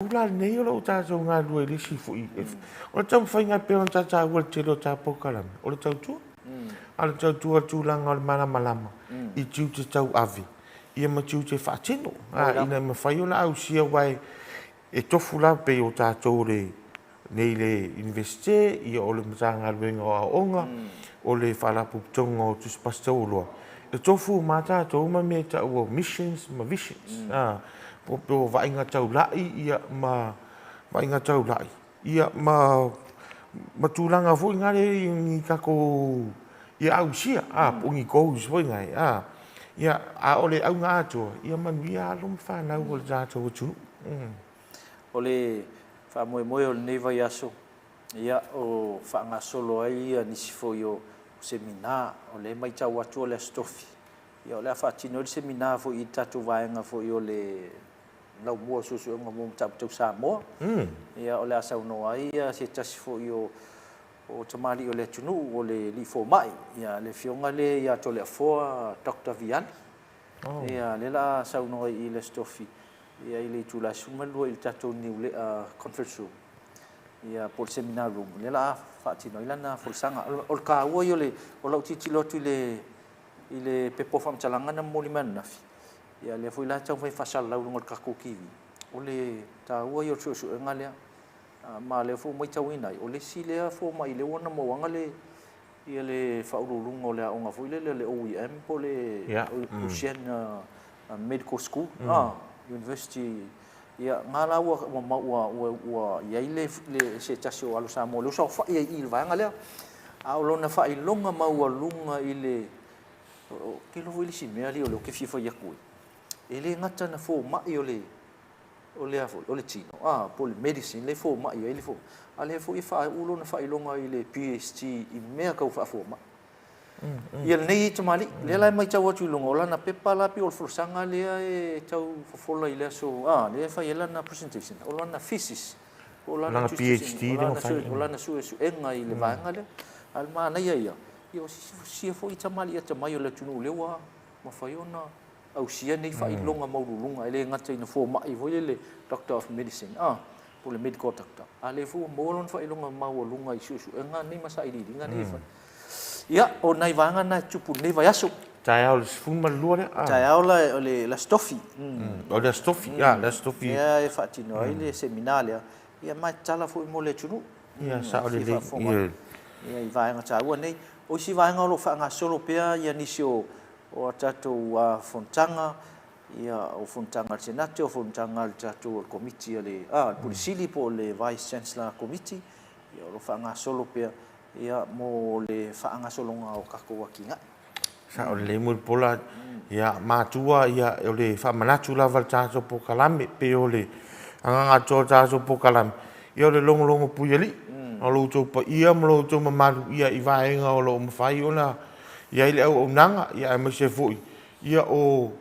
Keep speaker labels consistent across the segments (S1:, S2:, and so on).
S1: ula nei o ta so nga lu le si fu i o tau fai nga pe on ta o te lo ta po kala o tau tu ala tau tu la nga mana malama I tu te tau avi ia ma tu te fa tino ina ma fai ona au sia wai e tofu la pe o ta le nei le investe ia o le matanga luenga o onga o le fala putonga o tu spastolo e tofu mata to ma me ta o missions ma visions po vainga tau lai ia ma vainga tau lai ia ma tulanga fu ngale ni kako ia au sia pungi ko foi ngai ia a ole au ngato ia man via lum fa na o za to tu
S2: ole fa mo o nei vai aso ia o fa nga solo ai ni si foi o seminar ole mai tau atu le stofi ia ole fa tino le seminar fo I tatu vainga fo o le lau mua susu nga mo tau sa mo ia ole asa no ai se tasi fo o tamali o le tunu o le Maleifua Mai ia le fionga le ia to le fo Dr. Vian ia le la sa no I le stofi ia ile tula suma lo il tatu ni le conference room ia por seminar room le la fa tino ila na for sanga o ka o yo le o lau titi lo tu ile pepo fam talanga na moliman na fi ia le foi la tau fai fasal lau ngol ka kiwi o le ta o yo su ngale ma le fo mai tau ina o le sile fo mai le wona mo wanga le ia le fa ulungo le onga foi le OEM po le Ocean Medical School University ia ngala wa ia ile se tasio alu sa mo lo so fa ia il vanga le a lo na fa ilonga ma wa lunga ile ke lo ile si me ali o lo ke fifo ia ku ele ngata na fo ma i o le afo o le tino pol medicine le fo ma i le fo ale fo I fa ulo na fa ilonga ile PhD I mea ka fa fo ma ia nei tamali le la mai tau atu longo la na pepa la pi o forsanga le e tau fofola ile so le fa ia na presentation o la na thesis o la
S1: na PhD
S2: o la na su enga ile vanga le al ma na ia io si fo I tamali ia tamai o le tunu le wa ma fa ona au sia nei fa ilonga maululunga ele ngata ina fo mai vo le Doctor of Medicine po le medical doctor ale fo molon fa ilonga maulunga I su enga nei masa I dinga nei fa ia o nai vanga na tupu nei vai aso
S1: tai au fuma luore
S2: tai au la stofi
S1: o la stofi la stofi
S2: ia e fati no ile seminalia ia mai tala fo mo le tunu
S1: ia sa o le
S2: ia I vanga ta ua nei o si vanga lo fa nga solo pea ia nisio o tatu fontanga ia o fontanga senate o fontanga tatu o committee le pulisili po le vice chancellor committee ia lo fa nga solo pea ia mo le fa nga solo nga o kako wakinga
S1: sa o le mo pola ia matua ia o le fa manatu la valtaso po kalame pe o le anga to po kalame ia o le longo puyeli o lo to pa ia mo lo to mamalu ia I vaenga o lo mfai ona ia ile au nanga ia me se foi ia o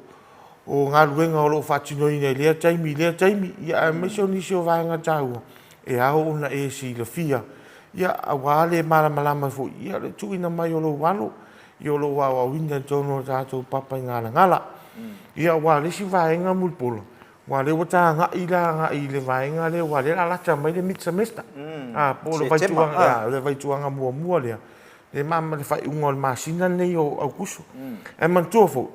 S1: ngaluenga o lo fatino ina le taimi ia me so ni so vaenga tau e au na e si le fia ia awale malama foi ia le tu ina mai o lo walo ia lo wa winda tono tato papa ngala ia wale si vaenga mulpolo wale wata nga ile vaenga le wale la mai le mid semester po le vai tuanga mua le le mama le fai ungol masina nei o au kusu e man tofo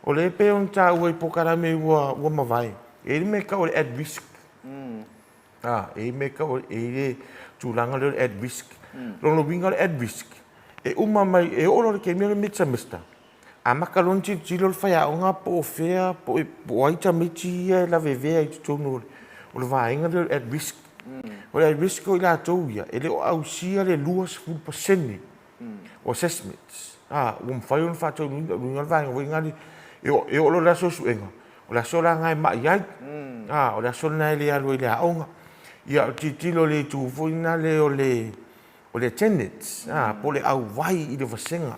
S1: o le pe on ta o pokara me wa mavai e me ka o at risk e me ka o e tu langa le at risk lo winga at risk e uma mai e o lo ke me mid semester a makalon ti lo fai a nga po fea po ai ta miti la veve ai tu no o le vai nga at risk o le risk o la toia e le au sia le luas fu paseni o assessments fai un fatto un vai ngani e o lo la so suenga o la so la ngai mai ai o la so na le alo ile aonga ia ti lo le tu fuina le o le tenets po le au vai I le vasenga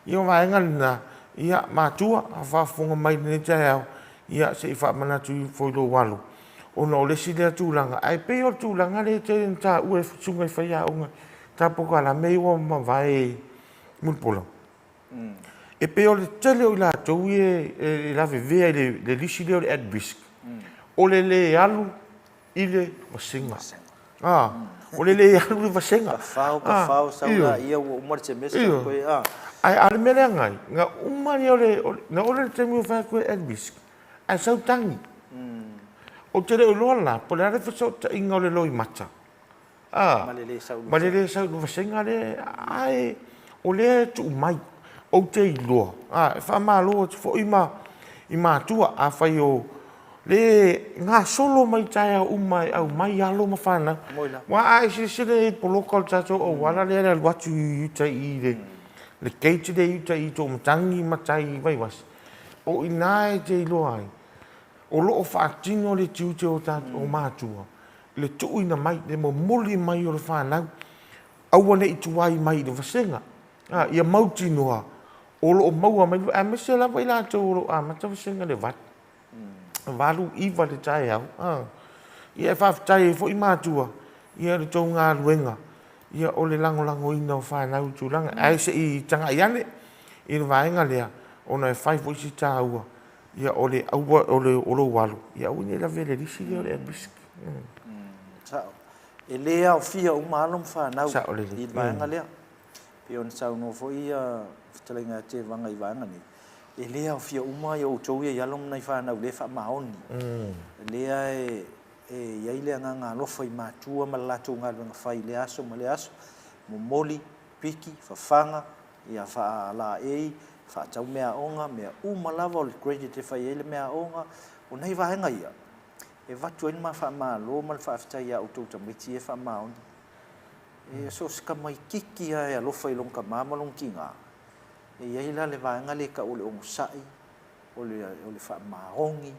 S1: ia vai ngana ia matua fa funga mai ne tau ia se fa mana tu foi lo walo o no le sile tu langa ai pe o tu langa le te ta u sunga fa ia onga ta poka la mei o ma vai mulpolo e pe o le tele o la to e la veve le lisi le at risk o le alu ile vasenga o le alu le vasenga
S2: ka fao sa la ia o mo te mesa ko
S1: ai ale mele ngai nga umani ole na ole te mu fa ko Elvis ai sau tangi o te le lola po le fa so te inga le loi mata malele sau no vasenga le ai o le tu mai o te ilo fa malo fo ima tua a fa yo le nga solo mai tai au mai alo ma fana wa ai si le polokol tato o wala le watu tai i le keiti de tai to mtangi matai vai was o inai te ilo ai o lo fa tino le tiute o ta o matua le tu ina mai le mo muli mai o le fana au ne itu ai mai de vasenga ia mauti noa o lo mau mai a mesela vai la to o a mata vasenga le vat valu iva le tai au ia fa tai fo i matua ia le tonga luenga ia o le lango ina o fa na tu langa ai se i tanga iane i le vaenga lea ona fai fo si taua ia o le o lo walu ia o ni la vele di si le bisk
S2: sa e lea o fia o malum fa na i vaenga lea pe on sa no fo ia ftelenga te vanga i vaenga ni e lea o fia uma ia o tou ia lom nai fa na le fa maoni lea e ia ile nga lo foi matua ma la tu nga nga fai le aso mo moli piki fafanga ia fa la fa tau mea onga mea uma lava o le credit te fai ele mea onga o nei vaenga ia e vatu en ma fa ma lo ma fa afta ia o tou tamiti e fa maoni e so ska mai kiki ia lo fai long ka mama long kinga e ia ila le vaenga le ka o le sai o le fa maongi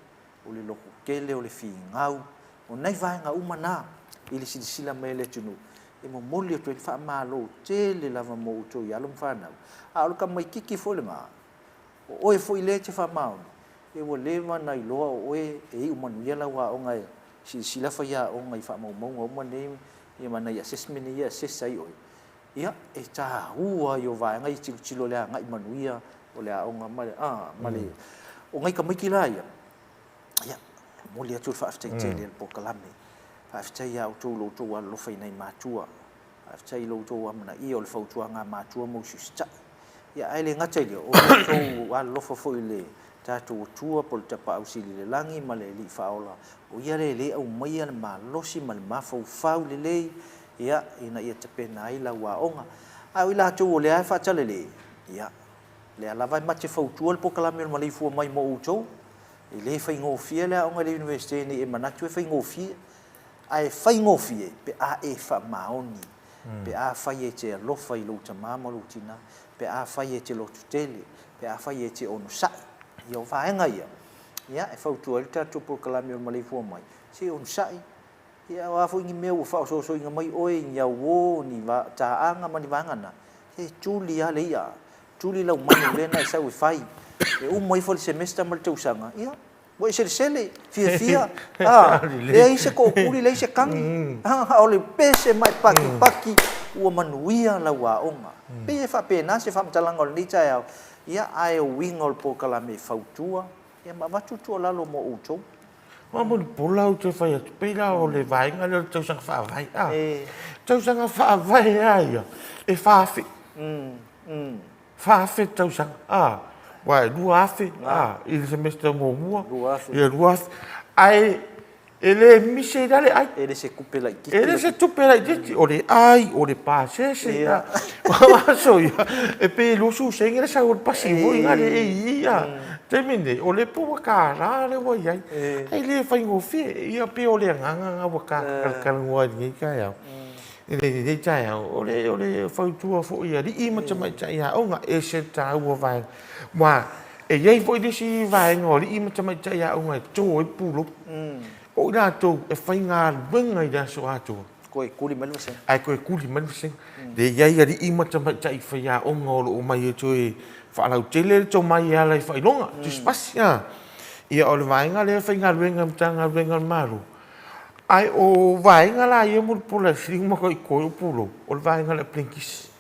S2: o le loko kele o le fingau o nei vaenga uma na ili sila mai le tunu e mo moli o te fa malo tele lava mo to ia lo fa na a o ka mai kiki fo le ma o e fo ile te fa mau e wo le ma na lo o e u manuia la wa o ngai sila fa ia o ngai fa mo o ma ne e ma na assessment ia sai o ia e ta ua yo va ngai chilo le ngai manuia o le o ma le o ngai ka mai kila ia moli atu fa afte tele po kalame fa afte ia o to lo fa nei matua afte lo to amna i o le fautua nga matua mo sista ia ai le ngata ile o to wa lo fo ile tatu tua pol tapa au sili le langi ma le li faola o ia le au mai ana ma losi ma ma fau le ia ina ia te pena ai la wa onga au ila tu o le ai fa tale le ia le ala vai ma te fautua le pokalame ma le fu mai mo uto e le fai ngo fie le onga le university ni e manatu e fai ngo fie ai fai ngo fie pe a e fa maoni pe a fai e te lo fai lo tamama lo tina pe a fai e te lo tutele pe a fai e te onu sa io vaenga ia e fautua le tatu pokalame o Maleifua Mai si onu sa ia wa fu ngi meu fa so ngi mai oi nya wo ni va taanga mani vangana e Julia le ia Julia la mani le na sa wi fai e mai fo semester mal tu sanga ia wo sele fia e se ko kuli le se kang o le pese mai paki o manuia la wa onga pe fa pena se fa mtalanga ni cha ia ai wingol pokalame fautua ia ma tu la lo mo uto
S1: ma mo pola o te fai atu pela o le vaenga le tau sanga wha vai tau sanga wha vai ia e whaafi whaafi tau sanga wai lua afi i le semester mo mua ia lua afi ai ele mise dale ai
S2: ele se kupela ki
S1: ele se tupela ki o le ai o le pase se ia so ia e pe lo su se ngira sa o pasi vo ngale ia termine o le po ka la le vo ia ai le fa ngo fi ia pe o le nganga wa ka ngwa ni ka ia ele cha ia o le fa tu fo ia di ma cha cha ia o nga e se ta wo vai ma e ia fo di si vai ngo di ma cha cha ia o nga cho e pu lo o na to e fai nga benga ia so ato
S2: ko e kuli mal vese
S1: ai ko e kuli mal vese de ia ia di ima tama tai fai a o ngolo o mai to e fa la tele to mai ia lai fai longa tu spasia ia o le vai nga le fai nga benga tanga benga maru ai o vai nga la ia mo pola sing mo ko o pulo o vai nga le plinkis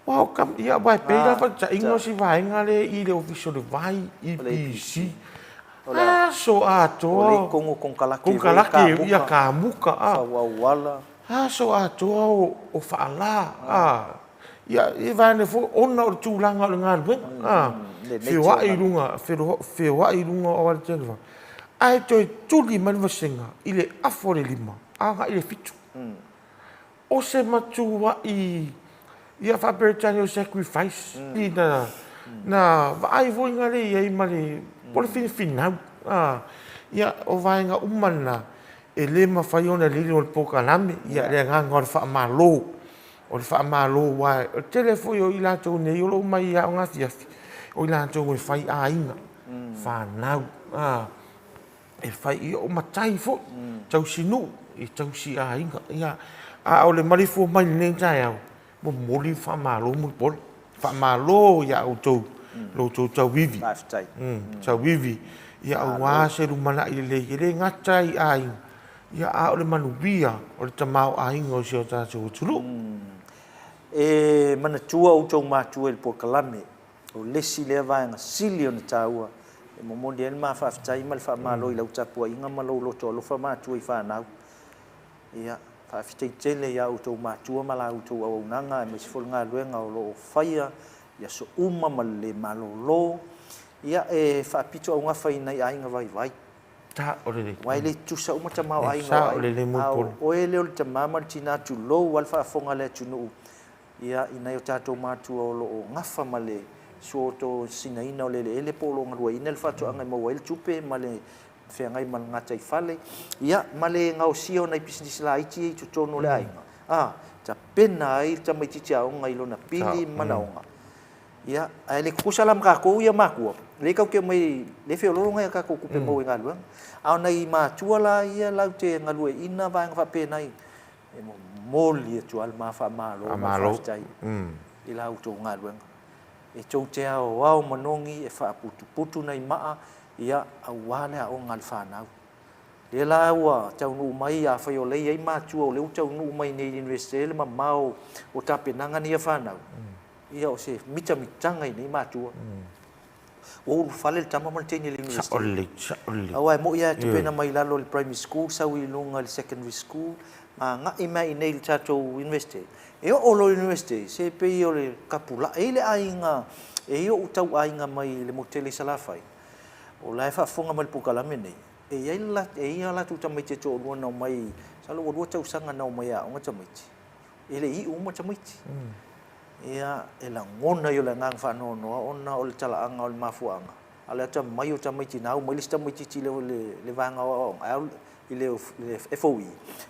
S1: wow kam ia vai pe la fa cha ingo si vai nga le i le official vai IPC so
S2: o le
S1: ato
S2: kongo konkalaki
S1: kung kalaki ia ka muka
S2: wala
S1: so ato o faala ia i vane fo ona o tūlanga o le ngā whiwa i runga o wale tēnwa ai toi tuli mani wasenga i le afo le lima anga i le fitu o se matua i ia whaperetani o sacrifice i na vaai voinga le ia i male pole finau ia o vaenga umana e le mawhai ona lili o le pokalame ia le nganga o le whaamalo o le whaamalo wai o telefoi o i lātou nei o lo mai ia o ngā fiafi o i lātou o whai a inga whanau e whai i o matai fo tau sinu i tau si a inga ia o le Maleifua Mai nei tai au mo moli whaamalo mo pole whaamalo ia o tau lo tau vivi tau vivi ia au wā se rumana i le ngata i a inga ia o le manubia o le tamau a inga o si o tātou o tulu
S2: e mana tua o tau mātua i le pokalame o lesi lea vaenga sili o na tāua e momoni ele ma whaafitai ma le whaamalo i lau tapua inga ma lau loto alofa mātua i whanau ia whaafitai tele ia o tau mātua ma la o tau aunanga e mesi fol ngā luenga o lo whaia ia so uma ma le malolo ia e whaapito au ngawhai nei ainga vai
S1: ta o le
S2: wai le tusa uma tamau ainga
S1: sa o le mupol
S2: o ele o le tamama le tina tu lo wal whaafonga le tunu ia ina o tātou mātua o lo ngafa ma le suoto sinaina o le ele polo ngarua ina le whaatua angai maua ele tupe ma le whiangai ma le ngata i whale ia ma le ngau sio nei business la iti i tutono le ainga ta pena ai ta mai titi au ngai lona pili manaonga ia ai le kusalam ka ko ia makua le kau ke mai le fe lo ngai ka ko kupe mo nga lu au nei mātua la ia lau te ngalue ina va nga pena i e mo moli tu al ma fa malo ma fa i lau to nga lu e tou te ao au manongi e fa putu nei maa ia au wale o ngal whanau le la ua tau nu mai a whai o lei ei mātua o leu tau nu mai nei university le ma mau o tapenanga ni a whanau ia o se mitanga i nei mātua o fale le tama malteni le university au ai mo ia te pena mai lalo le primary school sau i lunga le secondary school ma nga i mai nei le tatou university e o lo university se pe o le kapula e le ainga e o tau ainga mai le motele salafai o lai fa fonga mal pukalame nei e ia la tu tamai te to no mai salo o tau sanga no mai a o tamai ele i uma tamai ia e la ngona yo la ngang fa no ona o le tala anga o le mafuanga ala ta mai o tamai ti nau mai lista mai ti le vanga o au ile FOE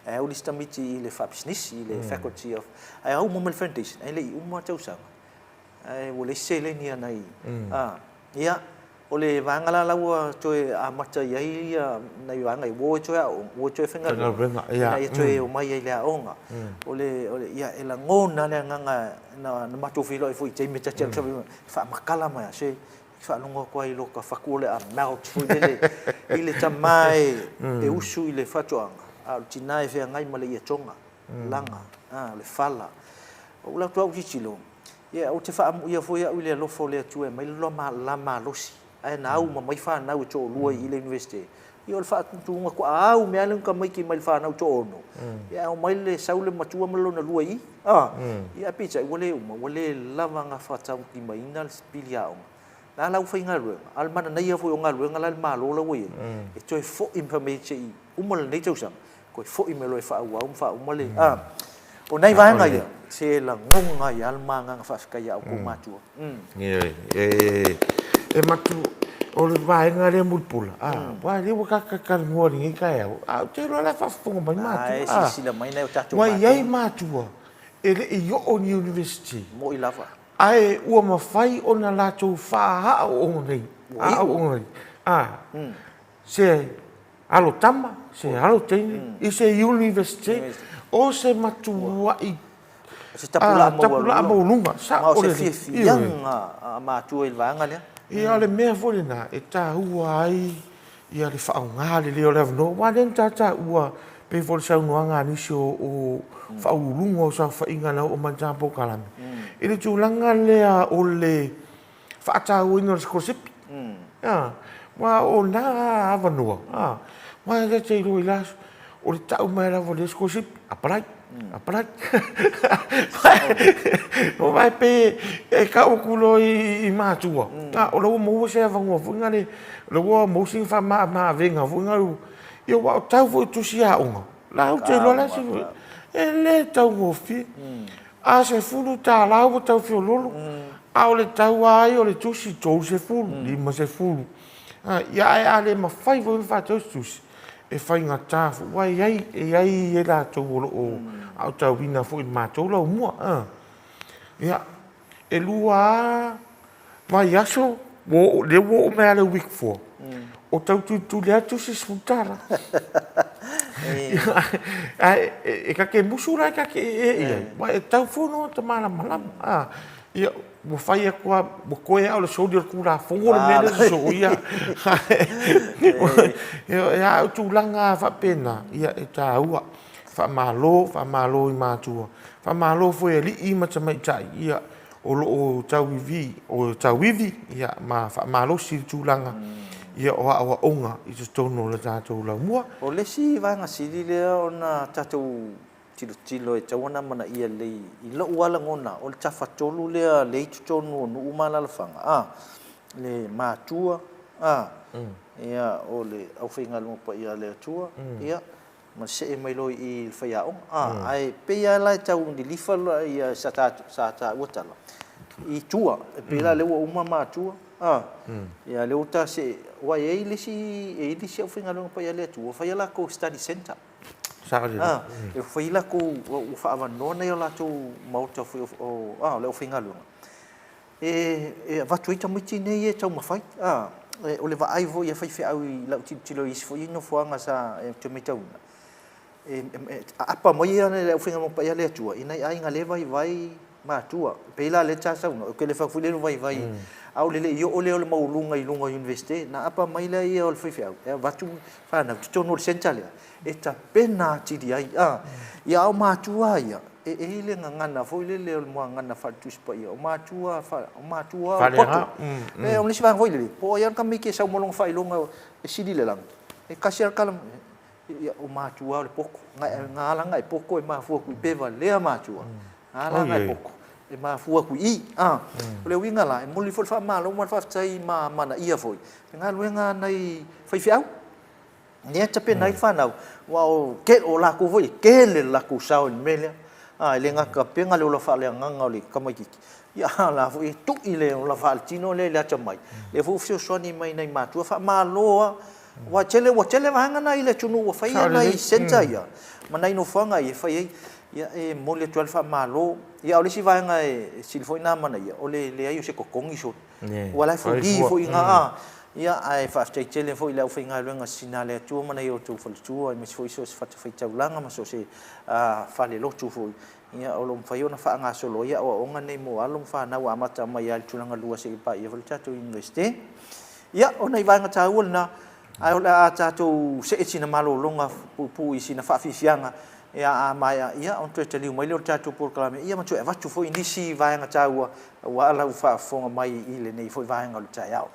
S2: au lista mai ti le fa business ile faculty of au mo foundation ele i uma tau sanga ai o le sele ni nai ia o le vanga la ua toe a mata ia nei vanga i wo toe whenga ia toe o mai le aonga o le ia e la ngona le nganga na matofilo i fui te me tachel fa makala mai se fa longo ko i loka fakule a melt foi ile tamai e usu ile fatoanga a tinai fe ngai male ia tonga langa le fala o la tua uichilo ia o te fa ia foi ile lo fo le tue mai lo ma losi ai na au mai fa na to lua i le university i o fa tu nga ko au me alen ka mai ki mai fa na to no ia o mai le saule matua malo na lua i ia pizza wole lava nga fa tau ki mai na spilia o na la fa nga ru al mana na ia fo nga ru nga la malo la we e to fo information i umal nei tau sam ko fo i melo fa au male o nei va nga ia se la ngonga ia al manga fa ka ia o matua
S1: e matu o le vaenga le mulpula wa le wa ka ngori ngi ka au te lo la fa fonga mai matu
S2: si la mai na o tatu
S1: wa ia matua ele i o university
S2: mo i lava
S1: ai ua mawhai o na lātou whaha o ngai se alo tama se alo teini i se university o se matua i
S2: se tapula
S1: maulunga
S2: sa o se fianga matua i vanga le
S1: ia le mea fole na e tā ua ai ia le whaunga le leo lewa no wa len tā ua pe fole sau noanga nisi o whaulunga o sa whainga na o manjapo kalame i le tūlanga lea o le whaatau ina le skosipi wa o na avanua wa le te roi las o le tau mai la vole scholarship apply o vai pe e ka o kulo I matua o lo mo se avanua funga le lo mo sing fa ma venga funga io wa tau fu tu sia unga la o te lo la si e le tau mo fi a se fulu ta la o tau fi lolo a o le tau ai o le tusi tau se fulu lima se fulu ia e ale ma fai vo fa tau tusi e fai nga tafu wai ai e la tau o au tau vina fu ma tau la mua ia e lua mai aso wo le wo me ale week for o tau tu le atu se sultara e ka ke musura ka ke e tau fu no te mala mala ia mo fai kwa mo koe au le sodi ku la fongo le mele so ia ia tu langa fa pena ia e taua fa malo I matua fa malo foi ali I ma tama ia o tau vivi o tau vivi ia ma fa malo si tu langa ia o onga I se tono le tatou la mua
S2: o le si vanga sili le ona tatou tilo e tawana mana ia le I lo wala ngona o le tafa tolu le le tonu no umala la fanga le matua ia o le au finga lo pa ia le tua ia ma se e mai lo I faya o ai pe ia la tau di lifa ia sa ta utala I tua pe la le uma matua ia le uta se wa e le si au finga lo pa ia le tua faya la ko study center e foi la ko o fa avanona ia la tu mauta foi o le finga lo e va tuita muti nei e tau mafai o le va ai vo ia fai fe au la tilo is foi no fuanga sa te metauna apa mai ana le finga mo pa ia le tua ina ai nga le vai matua pe la le tsa no ke le fa fu le vai au le io o le maulunga I lunga university na apa mai le ia o le fai au va tu fa na tu no central e ta pena ti di ai ia o matua ia e le ngana foi le mo ngana fa tu spa ia o matua poto o le siva foi le po ia ka mi ke sa mo long fa longa e sidi le lang e kasiar kalam ia o matua le poko ngala ngai poko e mafua ku peva le matua ala ngai poko e mafua ku le winga la e moli fa malo mo fa tai mana ia foi nga luenga nai fai fiau nia tape nai fa nau wow ke o la ku foi ke le la ku sao mele le nga ka penga le fa le nga le kamai ki ia la foi tu ile la fa tino le chamai le fu fio soni mai nai matua fa malo wa chele vanga na ile tunu wa fai na senza ia manai no fanga ia fai ia e mole 12 fa malo ia ole si vanga e silfoi na mana ia ole le ai se kokongi so wala fo di fo inga ia ai fa chele fo ile fo inga lenga sinale tu mana ia tu fo tu ai mes fo so fa fai taulanga ma so se fa le lo tu fo ia olom fai ona fa nga solo ia o nga nei mo alom fa na wa mata mai al tulanga lua se pa ia fo tu investe ia ona vanga taul na ai ola tatou se sina malo longa pu sina fa fianga ia mai ia on te liu mai le tatou por klame ia matu e vatu foi nisi vai nga taua wa ala fa fonga mai ile nei foi vai nga lu taiao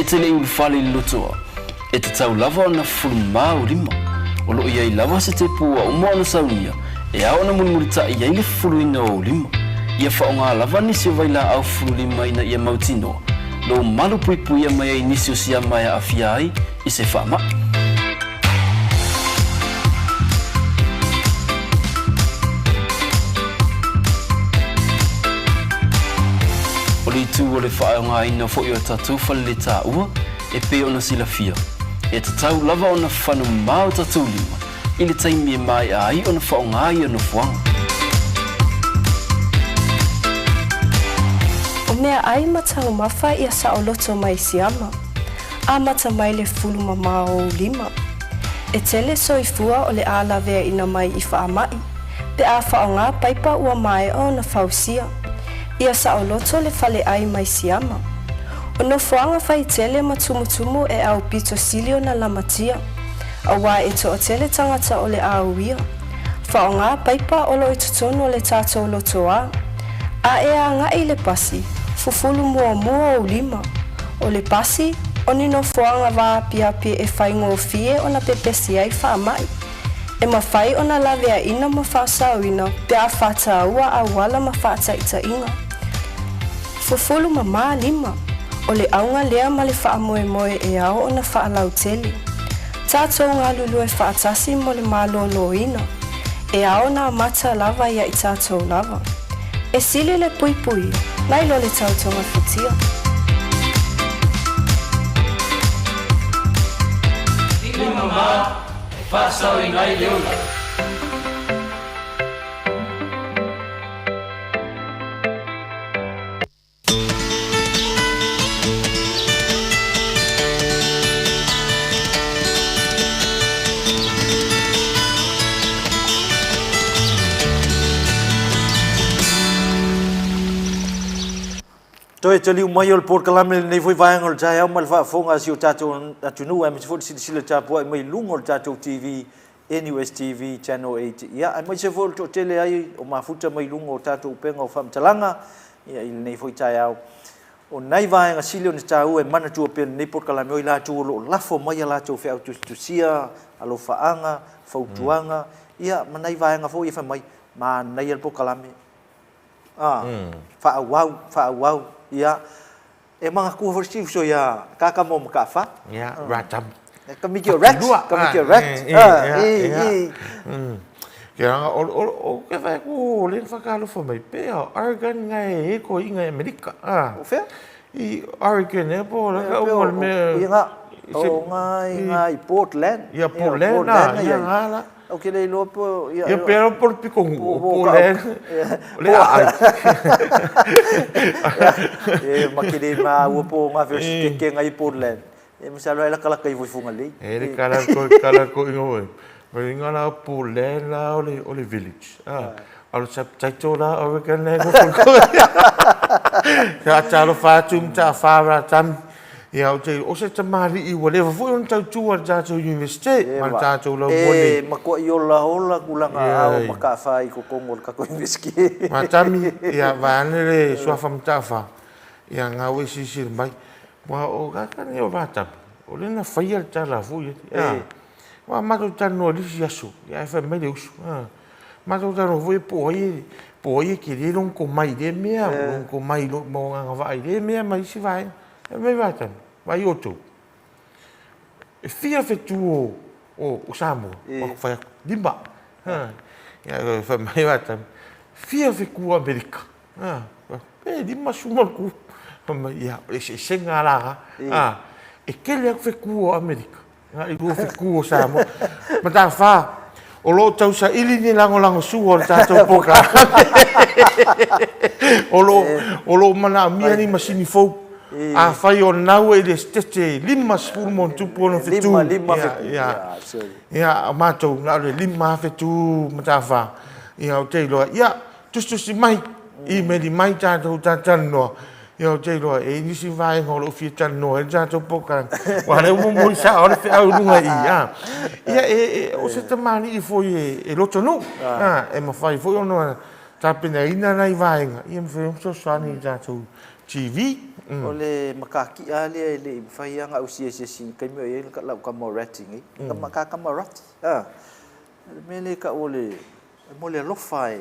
S3: Itele ulfali lutua tau lava na fulma ulima o lo ia lava se te pua umona saunia e aona mulmulita ia ile fuluina o ulima ia faonga lava ni se vaila au fulima ina ia mautino lo malu pui mai ai nisi o sia mai a afia ai i se whaama. O li tu o le whaeonga ina fo i o tatu whale le tā ua e pe ona sila fia. E tatau lava ona whanu mau tatu lima i le taimi e mai ai ona whaonga ai ana fuanga.
S4: O mea ai matau mafa ia sa o loto mai siama. A mata mai le fulu mama o lima. E tele soifua o le ala vea ina mai i whaamai. Pe a whaonga paipa ua mai o na fausia. Ia sa o loto le fale ai mai siama. O no fuanga fai tele matumutumu e au pito silio na lamatia. A wā e to o tele tangata o le auia. Whaonga paipa o lo i tutono le tato loto a. A e a ngai le pasi. Fufulu mua o lima. O le pasi, o nino fuanga wā piapi e whaingo o fie o na pepesi ai whaamai. E mawhai o na lawe a ina ma whaasauina, pe a whata ua a wala ma whata ita inga. Fufulu mama lima. O le aunga lea ma le whaamoe moe e ao o na whaalau teli. Tātou ngā lulu e whaatasi mo le mālolo ina. E ao na mata lava ia i tātou lava. E sili le pui pui, nai lo le tautonga futia.
S3: Tini mama, whaasau i ngai leola.
S2: Toi tali mai ol por kalam nei foi vai ngol jaya mal fa fonga si o tato atunu am si fo si sila tapo mai lungol tato TV NUS TV channel 8 ya mai se fo to tele ai o mafuta mai lungo tato penga o fam talanga ya il nei foi jaya o nai vai nga silio ni tau e mana tu pen nei por kalam oi la tu lo la fo mai la tu fe tu sia alo faanga fautuanga ya manai vai nga fo ia fa mai ma nai el por kalam fa wow ya emang aku versi so ya kakak mau makafa
S1: ya ratam
S2: kami kira rex
S1: kira o ke vai ko le fakalo fo mai pe argan ngai ko inga amerika
S2: o fe
S1: i argan e po la o me
S2: inga o ngai Portland
S1: ya Portland ya ngala
S2: o que le lopo
S1: ya pero por picong Portland le ai
S2: makide ma upo nga versi ke ngai Portland e misalo ela kala kai voi funga le
S1: e kala ko ingo e ngala Portland la o le village alo sap taito la o kan le ko ya talo fa tum ta fa tam ya o se tamari I whatever foi on tau tua tātou university ma tātou lau mone
S2: ma ko yo la hola kulanga au maka fai ko kongo ka ko inveski
S1: ma tami ya vane le swafa mtafa ya ngawe sisir mai wa o ka ni o vata o le na fai al tala fu ya wa ma to tano li yasu ya fa me le usu ma to tano fu po ki le non ko mai de mea non ko mai lo mo nga vai de mea mai si vai me vata vai outro e fia fetu o samo o fa dimba ya fa mai vata fia fe ku Amerika e dimba suma ku ya e senga la e ke le fe ku Amerika e ku fe ku samo ma ta fa o lo tau sa ili ni lango su o tatou poka o lo mana mia ni masini fou a fai o nau e le stete lima spuru mon tupu ono fetu ya matou na le lima fetu matafa ia o te loa ia tustusi mai I me di mai tatou tatano ia o te loa e nisi vai ngolo fi tano e tatou poka wa le mo sa o le au lunga ia o se tamani I foi e loto no e ma fai foi ono tapena ina nai vai ia me foi so sani tatou TV
S2: o le makaki ale le fai anga o si kai me e ka la ka mo rating ka makaka mo rat me le ka ole mo le lo fai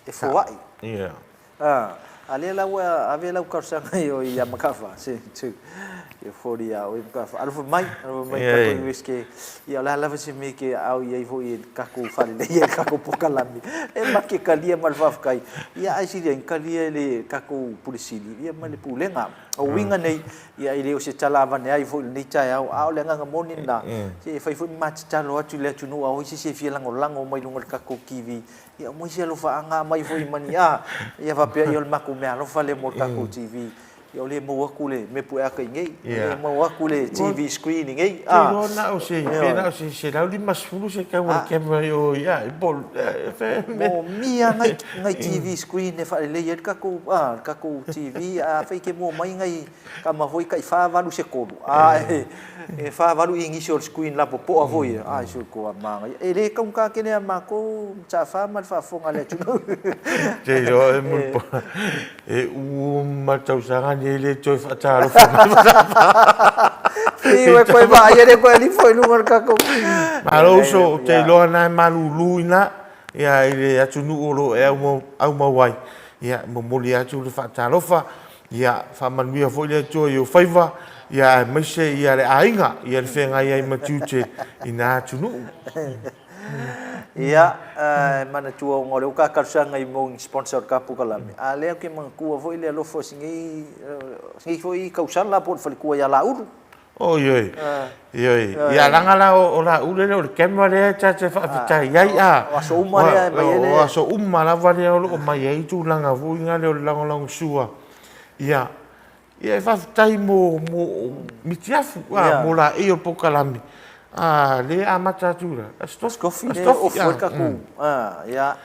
S2: e foai Ale la wa ave la ka sanga yo ya makafa se tu e fori ya o makafa alfa mai ka to wiske ya la se me ke au ye vo ye ka ku fale ye ka ku pokalami e makke kalia malfa kai ya ai si en kalia le ka ku pulisili ya male pulenga o winga nei ya ile o se talava nei ai vo ni tai au le nga moni na se fai fu match talo atu le tu no o se fie lango mai lunga ka ku kiwi ya mo se lo fa anga mai vo mani ya va pe yo maku me alo fale mo ka ku TV yo le mo akule me pu aka ngai le mo akule TV screening ngai
S1: no na o se pena se la li masfulu se ka wa camera yo ya bol fe
S2: mo mia ngai TV screen ne fa le yer ka ku TV fa ke mo mai ngai ka ma voi kai fa valu se ko e fa valu ingi sur screen la po avoi so ko ma ngai e le ka ke ne ma ko cha fa ma fa fonga le tu
S1: je yo e ma tau sanga ni le toi fa talo
S2: Iwe koe ba ia le koe li foi lunga ka ko.
S1: Malo so te lo na malu ina ya ile atu nu oro e au ma wai ya mo moli atu le fa talo fa ya fa man mi foi le to yo faiva ya me se ya le ainga ya le fenga ya ma tuche ina atu nu.
S2: Ia mana tua ngole ka sanga i mo sponsor ka pukalami. Ale ke mangku foi le lo fo singi foi ka usala por fal ku ya la uru.
S1: Oh yoi. Ya langa o la ule le camera le cha fa fitai ya.
S2: Wa so uma le mai ele.
S1: Wa so uma la vale o mai ai tu langa fu nga le lang sua. Ya. Ya fa fitai mo mitiafu mo la e o pokalami. Le amata tura.
S2: Skofi o foi ka ku. Ya.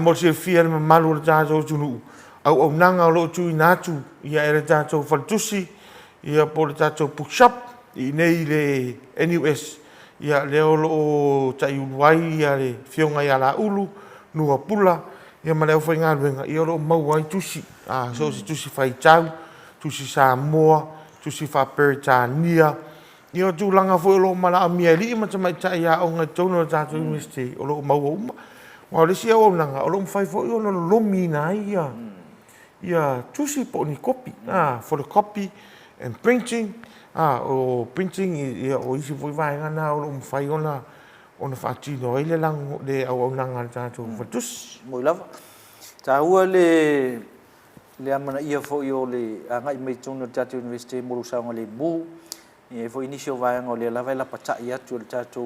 S1: Mo se fia me malu ta so tunu. Au nanga lo tu inatu ya era ta so faltusi. Ia por tato push-up i nei le NUS ia le o tai uai ia le fionga ia la ulu nua pula ia ma leo whainga luenga ia lo mau ai tusi so si tusi whai tau tusi Samoa tusi wha Peritania ia tu langa fo lo mala amia li ma tamai tai ia o ngai tono tato university o lo mau uma wa le sia o langa o lo mwhai fo i o lo lomi na ia tusi po ni copy for the copy and printing o printing o isi foi vai ngana o fai ona fatino ile lang de au nanga tato fatus
S2: mo lava ta ua le amana ia fo yo le anga i mai tonu tato university mo sa ngale bu e fo inisio vai ngole lava la pacha ia tu tato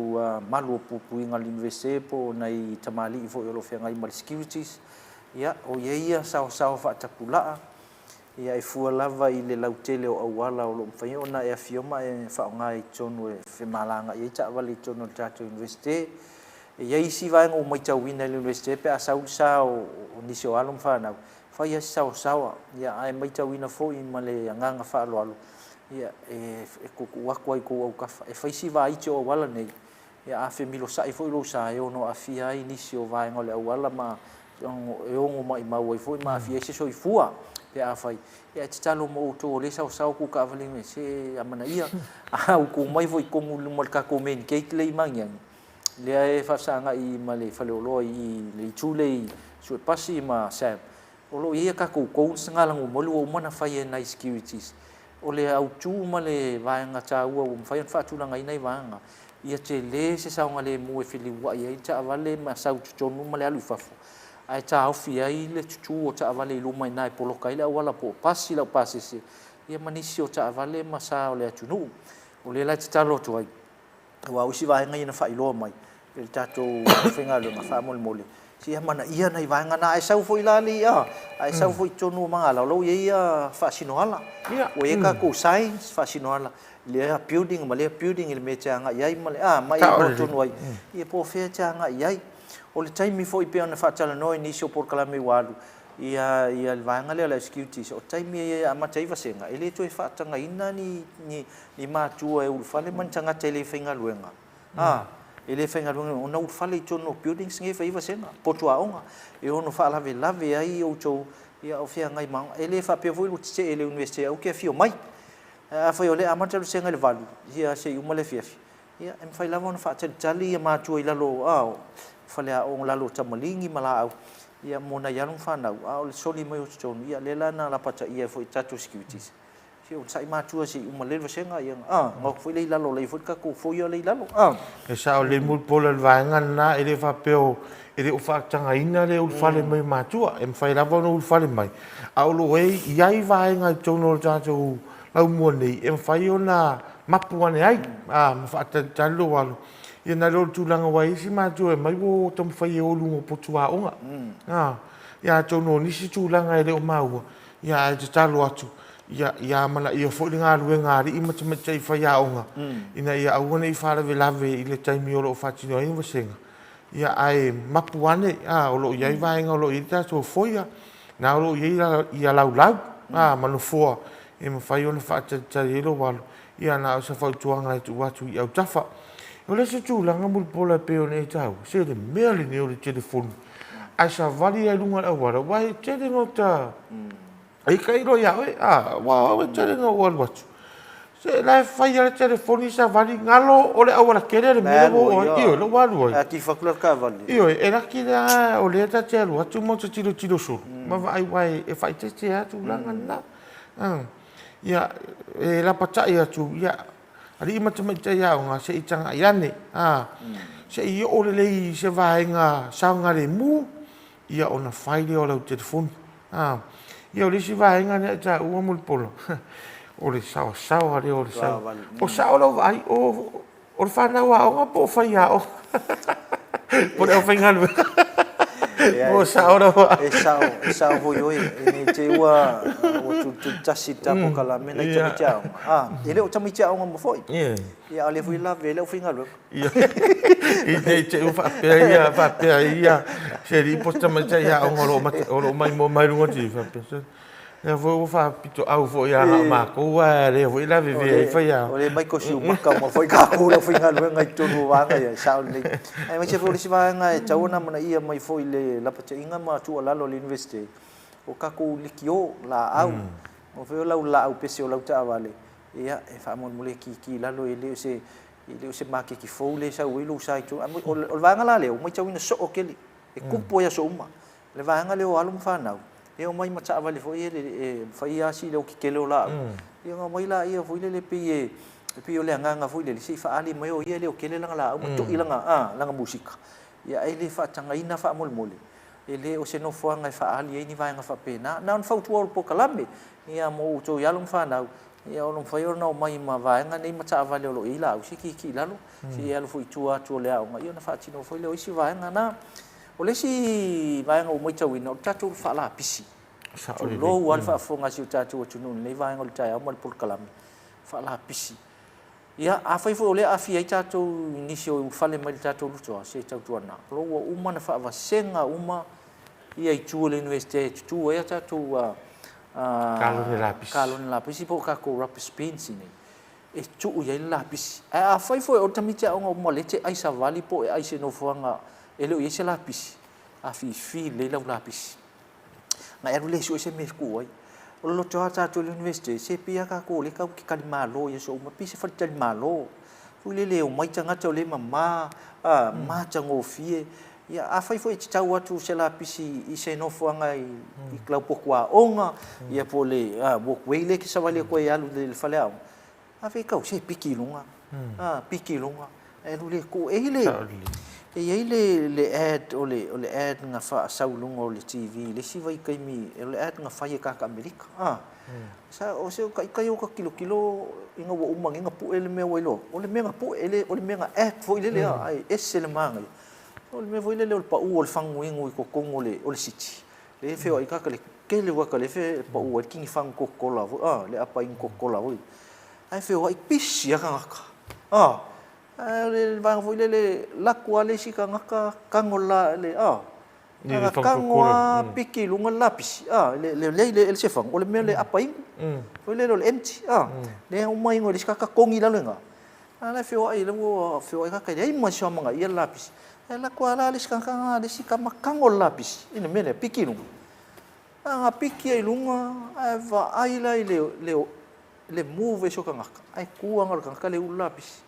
S2: malu pupu ngal university po nai tamali fo yo lo fia ngai mal securities ia o ia sa fa tapula ia e fua lava i le lautele o awala o lo mfai ona e fioma e whaonga i tonu e whemalanga i ta wali tonu tato university ia isi vai ngō mai tau wina le university pe a sau o nisi o alum whanau whai a sawa ia ai mai tau wina fo i ma le anganga whaalo alo ia e kuku wakua i kou au kafa e whaisi vai iti o awala nei ia a whemilo sa i fo i lo sa e ono a fia i nisi o vai ngole awala ma e ongo mai mau i fo i ma a fia i se so i fua pe a fai ia te talo mo to le sa ku ka vale me se amana ia au ku mai foi komu le mal ka komen ke le mangyang le e fa sanga i male fa le lo i le tule su pasi ma sa o lo ia ka ku ko sanga lang mo lu mana fai na securities o le au tu male va nga cha u o fai fa tu langa nei vanga ia te le se sa ngale mo e fili wa ia ta vale ma sa tu no male alu fa ai ta ofi ai le tutu o ta vale lu mai nai polo kai la wala po pasi la pasi se ia manisi o ta vale masa o le tunu o le la ta lo to ai wa usi va ngai na fa ilo mai el tato fenga lo fa mol mole si mana ia nai va nga na ai sau foi la li ai sau foi tonu manga lo ia fa sinoala o ia ka ko science fa sinoala le building male building il me cha nga ia male mai o tonu ai ia po fe cha nga ia o le taimi foi pe ona fatala no inisio por kalame walu ia vanga le security o taimi ia matai vasenga ele to fatanga ina ni matu e ulfale mantanga tele fenga luenga ele fenga luenga ona ulfale tono buildings nge fa vasenga potua onga e ono fa lave ai o to ia o fia ngai mang ele fa pe voi lutse ele university o ke fio mai fa yo le amata lu senga le valu ia se uma le fia ia em fa lava ona fa tali ia matu ila lo fale a on lalo tamalingi mala au ia mona ia long whanau a o le soli mai o tonu ia le lana la pata ia foi tatu securities si o sai matua si uma le vasenga ia ngok foi le lalo le foi ka ko foi le lalo
S1: e sa o le mul pola le vaenga na ele fa peo ele o fa tanga ina le o fale mai matua e fai lava no fale mai a o lo e iai vaenga i tono tatou lau mua nei e fai ona mapu ane ai ma fa talo walo ia na lo tulanga wai si matua e mai wo tom fai e o lungo potua onga ia tono nisi tulanga ele o maua ia e te talo atu ia mana ia fo linga lu ngari i mata mata i fa ya onga ina ia awana i fara ve lave i le taimi o lo fatino i vasenga ia ai mapuane o lo ia vai nga lo i ta so foia na lo ia lau manu fo e ma fai ona fa ta lo walo ia na sa fa tuanga tu watu i au tafa o le se tu langa mul pola pe o nei tau se de mele ne o le telefone ai sa vali ai lunga wala wai te de nota ai kai ro ya wa tere no wal wat se la fai ala telefoni sa vali ngalo ole awala kere le mo io lo walu
S2: a ti fa kula ka vali
S1: io era ki da ole ta telo atu mo tiro so ma vai vai e fai te atu langa na ya e la pata ya tu ya ali ma te ya nga se itanga yane se io ole le se vai nga sa nga le mu ia ona fai le ole telefoni ia o le si vaenga ne ta ua mul polo o le sao ale o le sao o sao lo vai o le whanau a onga po whai a o po le o whainga o sao lo
S2: e sao hoi oi e ne te ua o tu tasi tapo kala mena i tami tia onga e leo tami tia onga mo foi ia ale fui la vele o whainga lo
S1: i te u whapea ia se ri posta mai tia onga o lo mai mo mai runga ti whapea ya vou pito au vou ia ma ko le vou la viver foi ya
S2: o le mai ko si maka mo foi ka ko le foi ngal ngai tonu wanga ya sao le ai mai se foi si vanga e tauna mana ia mai foi le la pate inga ma tu la lo university o ka ko likio la au o foi la au pese o la ta vale ia e fa mo le ki la lo ele se ma ki fo le sa o lo sai tu o vanga la le o mai tau ina so o keli e kupo ya so uma le vanga le o alum fa nau e o mai mata vale foi e fai asi le o ki kele o la e nga mai la ia foi le pe o le nganga foi le si fa ali mai o ia le o kele langa la o to ilanga langa musika ia e le fa tanga ina fa mol mole e le o se no fo nga fa ali e ni vai nga fa pena na on fa tu o po kalame ia mo to ya lum fa na ia o no fa yo no mai ma vai nga nei mata vale o lo ila o si ki lalo si ia lo foi tu le o nga ia na fa tino foi le o si vai nga na o le si vai nga o mai tau ina o tatu fa la pisi o lo wal fa fonga si o tatu o tunu nei vai nga o tai o mal por kalame fa la pisi ia a fai fo le a fi ai tatu inisio fa le mai tatu lu se tatu na lo o uma na fa va senga uma ia i tu le university tu ia tatu
S1: Kalo
S2: ni lapisi po ka ko rap spin sini e tu ia lapisi a fai fo o tamita o mo lete ai sa vali po ai se no fuanga ele o ia se lapisi a fi le la lapisi na e rule so se me ku ai o lo to ata to university se pia ka ko le ka ki kalimalo ia so ma pisi fa kalimalo fu le o mai tanga to le mama ma tango fie ia a fai foi tau atu se la pisi i se no fuanga i klau pokua onga ia po le bo kwele ki savale ko ia lu le fale au a fai kau se piki lunga e lu le ko e le ad o le ad nga fa saulunga o le TV le si vai kai mi le ad nga fa ka Amerika sa o se kai o ka kilo inga wo umang inga pu ele me welo o le menga pu ele o le menga ad foi le ai esse le manga o me voi le pa u o fanguingo ko kongo le o le siti le fe o ka ke le wa ka le fe pa u ki fang ko kola le apa in ko kola voi ai fe o pisi ya ka le va voi le la kwale si ka ngaka kangola le kangwa piki lunga lapis le se fang o le me le apa in voi le empty le o mai ngo le ka kongi la lenga ala fe o ai le wo fe o ka ka ai ma sha manga ia lapis ela kuala le skanga le sika makangol lapis ina mele pikinu anga piki ai lunga ava ai le move so kanga ai kuanga kanga le lapis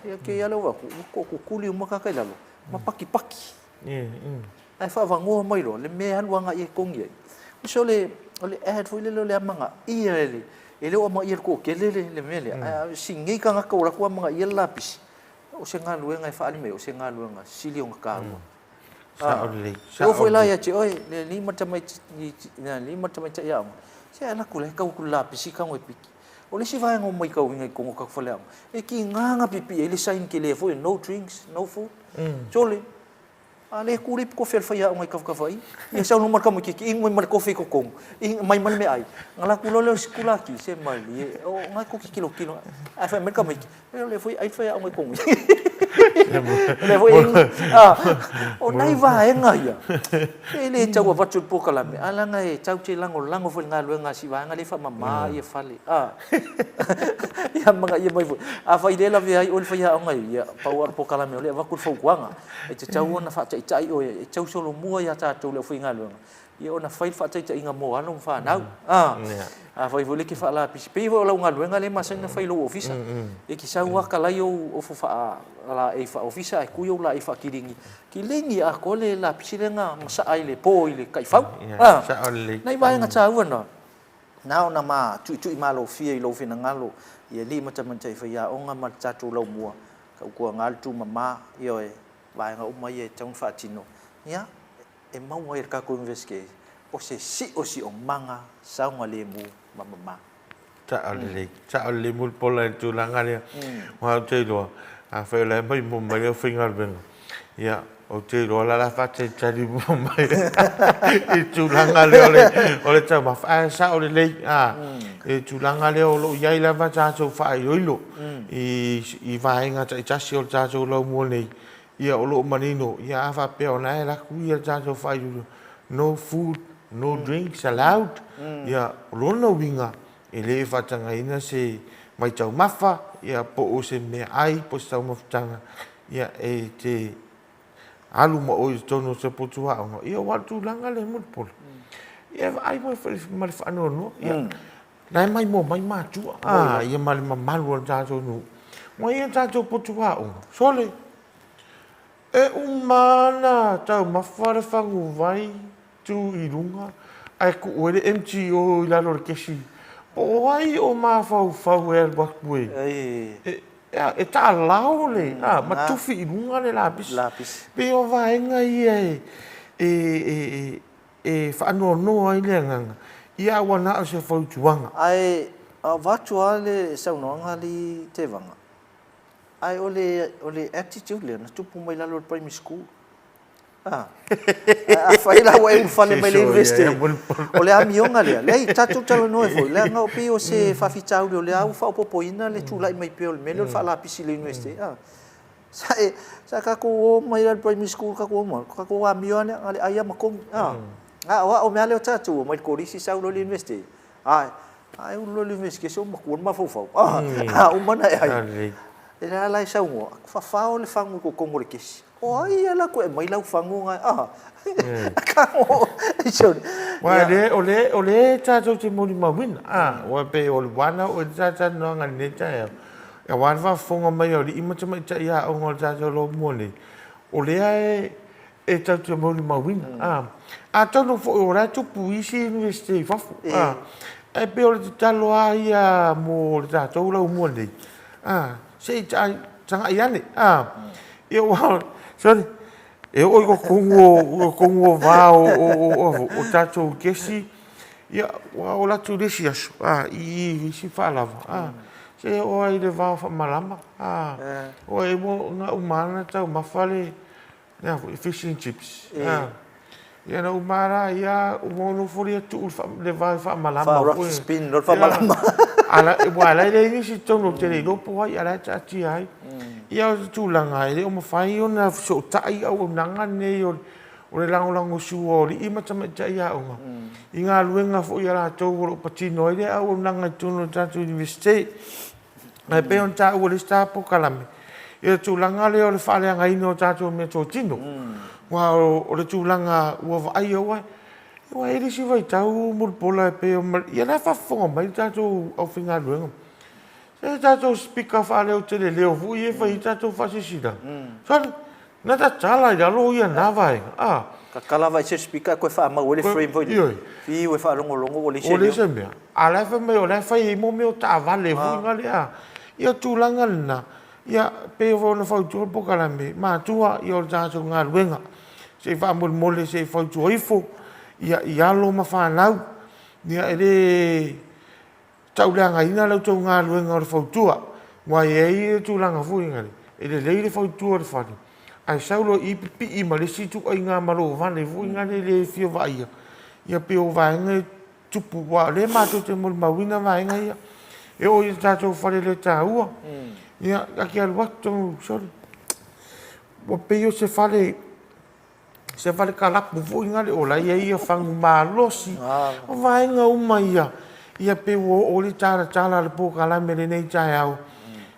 S2: ia ke ia lo ko kuli uma ka lalo ma paki ai fa vango mai ro le me han wanga I kong ye so le ad foi le manga I ele o ma ko ke le mele singi ka nga ko la ko manga I lapis o se nga luenga I fa ali me o se nga luenga sili o ka
S1: sa ole
S2: o foi la ya che oi le lima tamai ya se ala ku le ka ku lapis ka ngoi piki o le si vai ngo mai ka winga ko ka fa le e ki nga pipi ele sign ke le foi no drinks no food jole ale kuri ko fel fa ya ngai ka vai e sa no mar ka mo ki ngoi mar ko fe ko kong mai man me ai ngala ku lo le skula ki se mai li o ngai ko ki kilo ai fa mer ka mo le foi ai fa ya ngai kong le foi o nai va e ngai ya ele chau wa chu po kala me ala ngai chau che lango foi nga lu nga si va nga le fa mama e fa le ya manga ye mai fa ide la vi ai ol fa ya ngai ya power po kala me le va ku fo kwanga e chau na fa chai o e chau solo mua ya ta tu le foi nga lu ia ona fai fa chai inga mo alo fa nau fai vole ki fa la pispe vo la nga lu nga le masa na fai lo ofisa e ki sa wa kala yo o fa la e fa ofisa e ku yo la e fa kilingi a ko le la pisilenga masa ai le po ile kai fa
S1: sa ole
S2: nai vai nga cha wana nau na ma tu ma lo fia lo fina ngalo ia li ma taman chai fa ya o nga ma cha tu lo mua ka ku ngal tu mama yo e vai nga uma ye tong fa tino ya e mau ai ka ko investigate o se si o manga sa nga le mu mama
S1: sa ole mul pola tu langa le wa te lo a fe le mai mo mai finger ben ya o te lo la fa te chari mo mai e tu langa le ole cha ma fa sa ole le e tu langa le o lo ya la va cha so fa yo lo i va nga cha si o cha so lo mo le ia o lo manino ia fa pe ona la ku ia cha so fa yo no food no drinks allowed ia lo no winga e le fa tanga ina se mai chau mafa ia po o se me ai po sa mo tanga ia e te alu mo o tono se po tua o ia wa tu langa le mo po ia ai mo fa no ia nai mai mo mai ma tu ia mal ma lo cha so no mo ia cha so po tua o sole e umana tau mawhare whangu vai tu I runga ai ku oere MGO I lalo kesi o ai o mawhau e wakpue e ta lao le ma tuwhi I runga le lapis pe o vaenga I e whanua noa I le nganga ia wana o se whau tuanga
S2: ai vatua le saunoanga li te vanga ai ole attitude le na tupu mai lalo primary school a fai la wa fale mai le investe ole amionga le tatu talo no foi le nga opi o se fa fi tau le au fa popoina le tu lai mai pe me le fa la pisi le investe sa ka ko mai le primary school ka ko amiona ale ai ma kom wa o me ale tatu mai ko risi sa lo le investe ai lo le investe so ma ko ma fo o mana ai era lai sa ngo fa le fangu ko kongore kesi o ai ala ko mai lau fangu nga ka o so
S1: wa le ole cha so ti mo ni ma win wa pe o wana o cha no nga ne cha ya wan va fonga mai o I mo cha mai cha ya o ngol cha so lo mo ni ole ai e cha ti mo ni ma win a to no fo ora tu puisi university fa e pe o cha lo ai mo cha to lo mo ni sei changa iane eu sorry eu o kongo va o tato kesi ia o la tu desias I si fala se o ai de va fa malama o e mo na umana ta ma fale na fish and chips ia na umara ia o mo no foria tu le va fa malama
S2: fa rock spin no fa malama
S1: ala wala le si tono te le po ai ala cha ti ai ia tu langa ile o mo fai ona so tai au nanga ne o le lango su o I ma tama cha ia o inga luenga fo ia la to o patino ile au nanga tuno cha tu university ai pe on cha o le sta po kalame ia tu langa le o le fa le ngai no cha tu me to tino wa o le tu langa o ai o wa ele si vai tau mul pola pe ia na fa fonga mai tato au finga luenga se tato speaker fa le o tele le fu ia fa tato fa sisida so na ta chala ya lo ia na vai
S2: ka kala vai se speaker ko fa ma ole frame foi fi we fa longo ole se
S1: ole se me ala fa me ole fa i mo me ta vale fu ngale ia tulanga na ia pe vo na fa tu po kala me ma tua ia ja so nga luenga se fa mo mole se fa tu ifo ia lo ma fa nau ia ele taulanga ina lo tu nga luenga o fa tua wa ye tulanga fu ngale ele le fa tu o fa ai saulo i pipi i ma le situ ai ngā maro vane fu ngā le fio vai ia pe o vai ngai tupu wa le ma to te mo mawina vai ngai e o i tato fare le ta ua ia aki al wakto sorry o pe yo se fale kalapu fu ngā le o la ia fangu ma losi o vai ngā uma ia pe o le tala le po kala me le nei tai au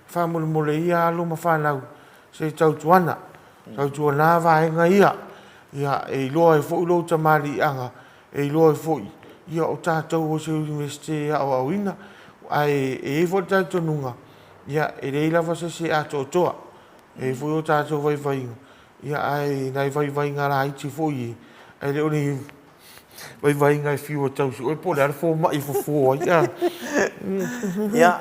S1: fa mo le ia lo ma fa lau se tau tuana tau tua nā vāenga ia e loa e fōi lo tamari anga e loa e fōi ia o tātou o se universite au au ina ai e fōi tātou nunga ia e reila wasa se ato toa e fōi o tātou vai vainga ia ai nai vai vainga la iti fōi e leo ni vai vainga e fiu o tau su e pōle ar fō mai fō
S2: ia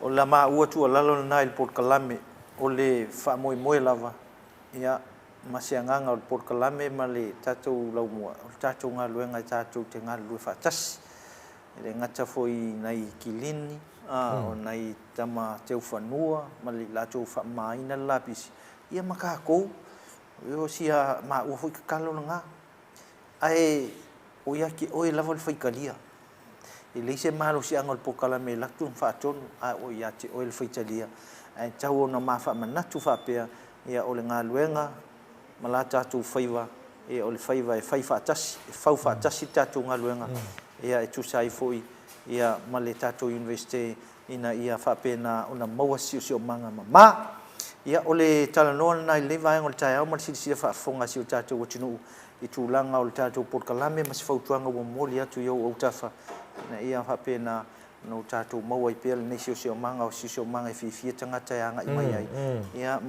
S2: o la maa ua tua lalo na il Port Kalame o le whaamoe lava ia masianganga o le Port Kalame ma le tātou laumua o le tātou ngā luenga i tātou te ngā lue whaatasi le ngata foi nei kilini o nei tama teu whanua ma le lātou whaamaina lapisi ia makākou o sia maa ua foi kakalo na ngā ai o ia ki oe lava le whaikalia e leise malo si anga o le Port Kalame latu whaatonu a o ia te oe le whaitalia ai tau ona mafa manatu fa pe ia o le ngā luenga ma la tātou whaiva e o le whaiva e whai whaatasi e whau whaatasi tātou ngā luenga ia e tūsai foi ia ma le tātou universite ina ia whapena ona maua sio manga ma ia o le talanoa na i le vaenga o le tai au ma le silisila whaafonga sio tātou watinu i tūlanga o le tātou Port Kalame ma si whautuanga wa moli atu iau au tafa na ia whapena no tātou maua i pēr nei sio manga o sio manga i whiwhia tangata e anga i mai ai. Ia,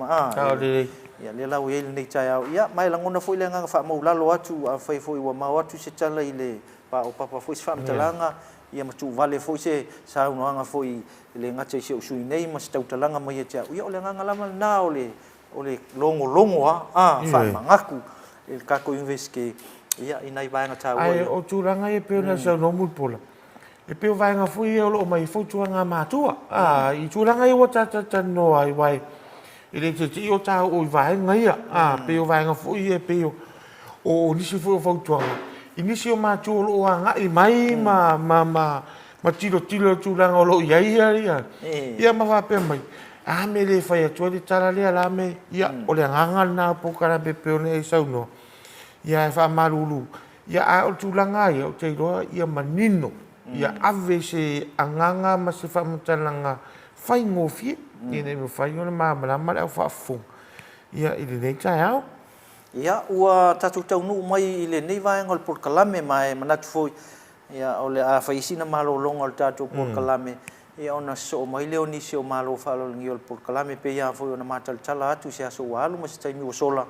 S2: ia le lau ele nei tai au. Ia, mai langona foi le nganga wha mau lalo atu, a whai foi wa mau atu se tala i le pa o papa foi se whamtalanga, ia matu vale foi se sa uno anga foi le ngata i se usui nei, ma se tautalanga mai e tia. Ia, o le nganga lama na o le longo wha mangaku, e kako inveske, ia, inai vaenga tā ua.
S1: Ai, o tūranga e pēr na sa nomu pola. E peo vaenga fui e olo mai fautuanga mātua. I tūranga i wata tatano ai wai. I le te o tā o i vaenga ia. Peo vaenga fui e peo o nisi fui o fautuanga. I nisi o mātua olo o anga i mai ma tilo tūranga olo i aia ia. Ia ma whapea mai. Me le whai atua le tala lea la me. Ia o le nganga nā pokara pe peo ne e sauno. Ia e wha marulu. Ia a o tūranga ia o te iroa ia manino. Ia ave se anganga ma se whamatalanga whai ngofie. Ia nei me whai ona māmarama le au whaafong. Ia i le nei tai au.
S2: Ia ua tatu tau nuu mai i le nei vaenga o le Port Kalame mai manatu foi. Ia o le a whaisina malo longa o le tatu Port Kalame. Ia ona so mai leo nisi o malo whaalolingi o le Port Kalame pe ia foi ona mātalitala atu se aso walu ma se taimi o sola.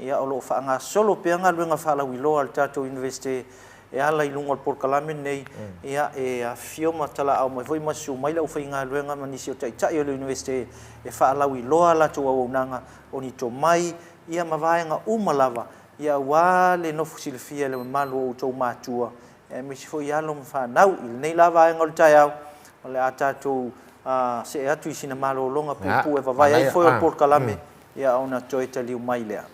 S2: Ia o lo whaanga solo pe anga luenga whaalawi loa le tatu universite. E ala i lunga o Port Kalame nei ia e a fioma tala au mai foi masu mai lau whainga luenga manisi o tai o le universite e whaalau i loa la tu au nanga o ni to mai ia mavaenga umalava ia wale no fusilfia le malu o tau matua e misi foi alo mfanau il nei la vaenga o tai au o le atatu se atu i sina malo longa pupu e vavai ai foi o Port Kalame ia ona toita liu mai lea.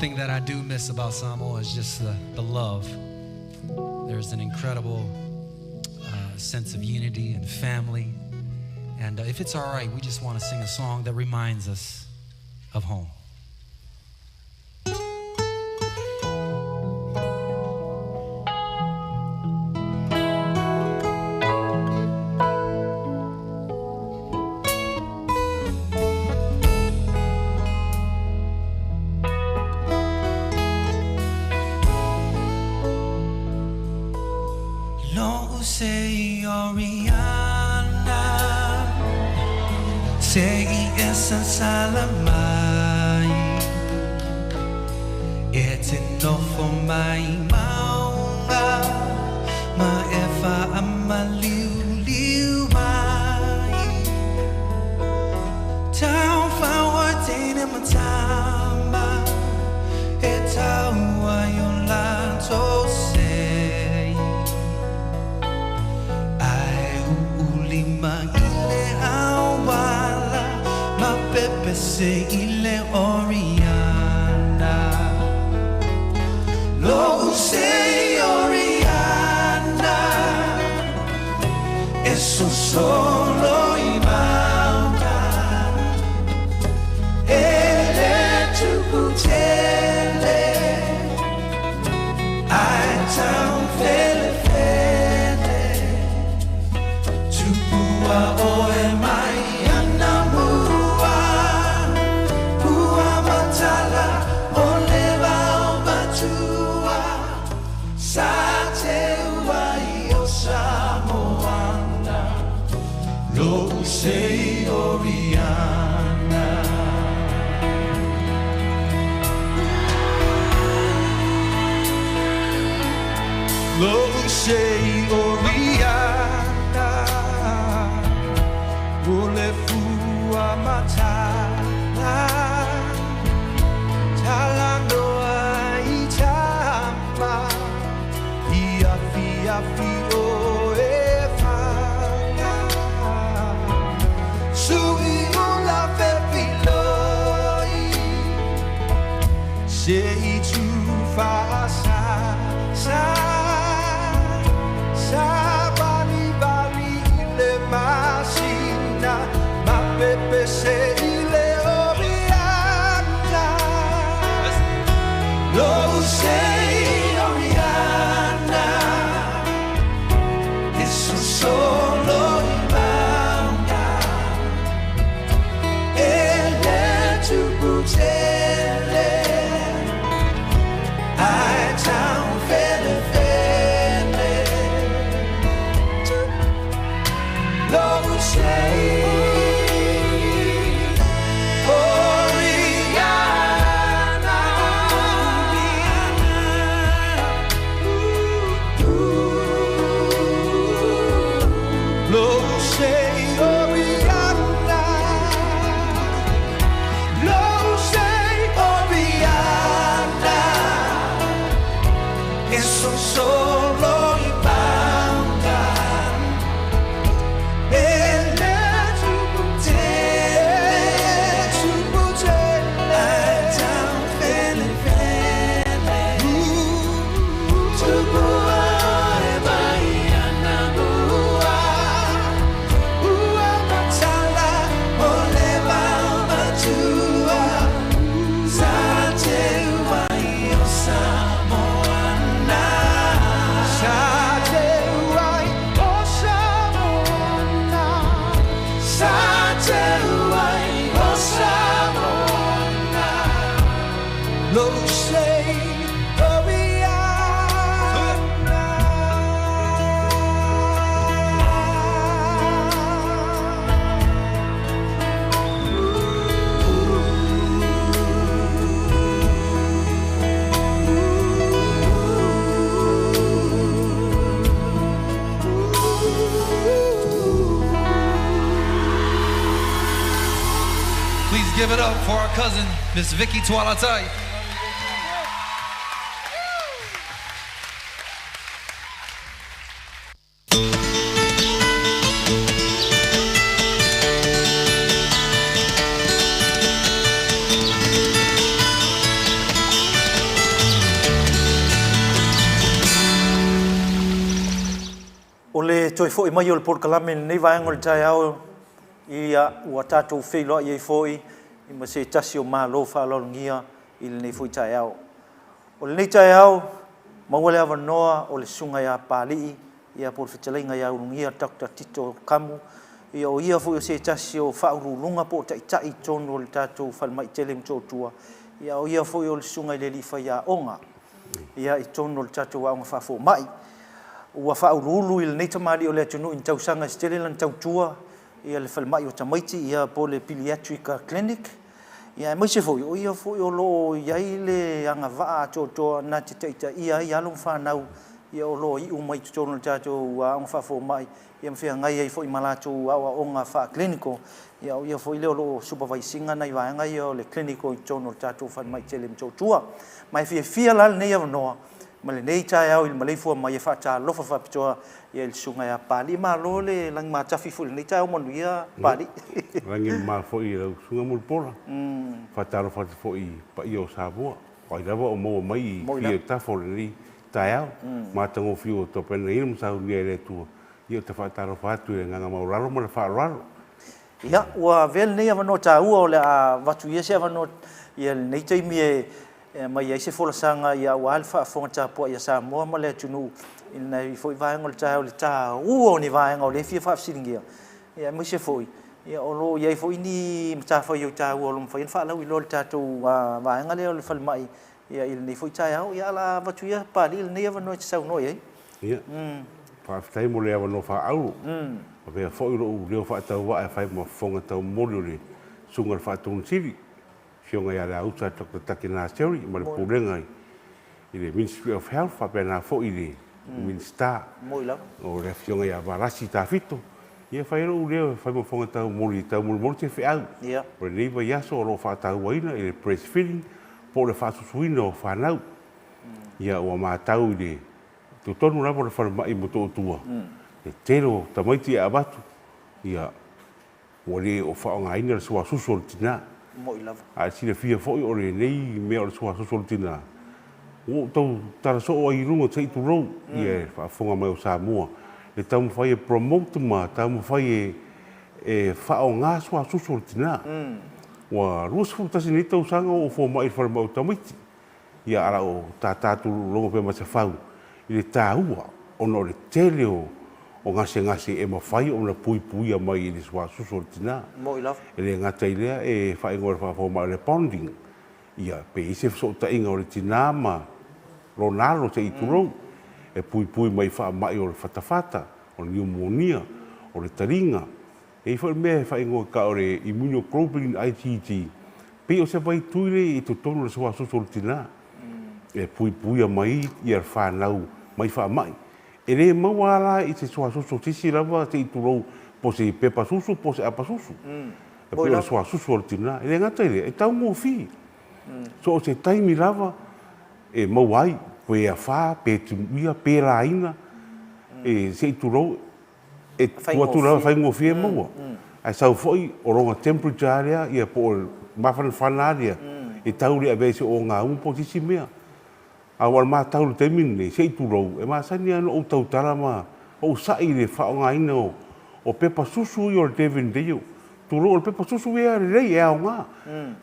S5: thing that I do miss about Samoa is just the love. There's an incredible sense of unity and family. And if it's all right, we just want to sing a song that reminds us of home.
S6: Say Oriana, say esa salamai, etino for my maunga, ma efa amaliu liu mai, tau fawa tene matamba, etau ayolato say. Se ile Oriana, lo se Oriana, eso solo imauta, ele tu putele, ai tau fele fele, tu pua oe mai. Say Oriana, lo say Oriana, Maleifua Mai, talando ai tama, iafi o. Sei tu fasa sa bali le masina ma pepe se ile Oriana lo sei Oriana eso solo imauta ele tu butele
S5: Give it up for our cousin, Miss Vicky Tualatai.
S2: toi foi mai o le porkalame nei vai ngol tai au ia ua tatou feilo ia foi I ma se tasi o malo fa lo ngia I le nei foi tai au o le nei tai au ma wale ava noa o le sunga ia pali ia por fitalinga ia ngia Dr. Tito Kamu ia o ia foi o se tasi o fa urulunga po tai tai tono le tatou fal mai tele mto tua ia o ia foi o le sunga le li fa ia onga ia I tono le tatou wa fa fo mai ua whaurulu I le nei tamari o le atunu in tausanga stele lan tautua ia le whalmai o tamaiti ia po le pediatric clinic ia mai se foi o ia foi o lo iai le anga vaa totoa na te teita ia I along whanau ia o lo I umai tutono le tatou a ong whafo mai ia mwhia ngai ai foi malato awa onga wha clinico ia o ia foi leo lo supervisinga na iwa ngai o le clinico I tono le tatou whanmai tele mtotua mai fia lal nei avanoa ma le nei tai au I le Maleifua Mai e whaatalofa whapitoa ia le sunga ia pali ma lo le langi matafi fu le nei tai au manuia pali
S7: Langi ma fo I lau sunga mulpora whaatalofa fo I pa I o Samoa pai lava o moa mai I tafo le nei tai au ma tango fiu o topena ina msau nia le tua ia te whaatalofa atu e nganga mauraro ma le whaararo
S2: ia ua vel nei avano ta ua o le a watu ia se avano ia le nei taimi mai ai se folasanga ia ua alfa fonga tapua ia Samoa ma le atunu ina I foi vaenga le tau le ta ua o ni vaenga o le fia whaafsiringia ia mai se foi ia o lo ia foi ni mtafa ia ta ua o lo mwhain whaalau I lo le tatou vaenga leo le whalmai ia il nei foi tai au ia la watu ia pali il nei avano te sau noi
S7: ia whaafitai mo le avano whaau o pia fo I lo leo whaatau wa e whai mo fonga tau mori o le sunga le whaatau siri fionga ia le auta Dr. Takina Seri ma le pulenga I le Ministry of Health whapena fo I le Minister o le fionga ia varasi ta fito ia whai ro leo whai mo fonga tau mori te whiau o le neiva yaso o lo whaatau waina I le breastfeeding po le whaasusuina o whanau ia ua mātau I le tutonu rapa le whanamai mo tō tua le tero tamaiti a abatu ia ua le o whaonga ina le sua susu o le tina a sile fia foi o le nei mea o le sua susu o le tina o tau taraso o ai runga te itu rou ia whafonga mai o Samoa le tau mwhai e promote ma tau mwhai e whaonga sua susu o le tina ua ruas futasi ni tau sanga o fo mai wharamau tamiti ia ara o tātātu longa pe masafau I le tāua ono le tele o ngase e mawhai o na pui mai I le sua susu o le tina e le ngata I lea e whaingo le whafoma le bonding ia pe I se so ta inga o le tina ma lo nalo te I turou e pui mai wha mai o le whatawhata o le pneumonia o le taringa e wha mea whaingo ka o le immunoglobulin IgG pe o se vai tuile I tutono le sua susu o le tina e pui mai I ar whanau mai wha mai e le mawala I te sua susu tisi lava te I turou po se pepa susu po se apa susu e pe o sua susu o le tina e le ngata ile e tau mo fi so o se taimi lava e mawai pe a wha pe tuia pe raina e se I turou e tua tu lava whai ngofi e maua ai sau foi o ronga temperature area ia po o mawhana area e tau le a vese o ngā po tisi mea a wal ma tau le temine se I turou e ma sani ano o tau tara ma o sai le whaonga ina o pepa susu I o le Devin Deo turou o le pepa susu ea le rei e ao ngā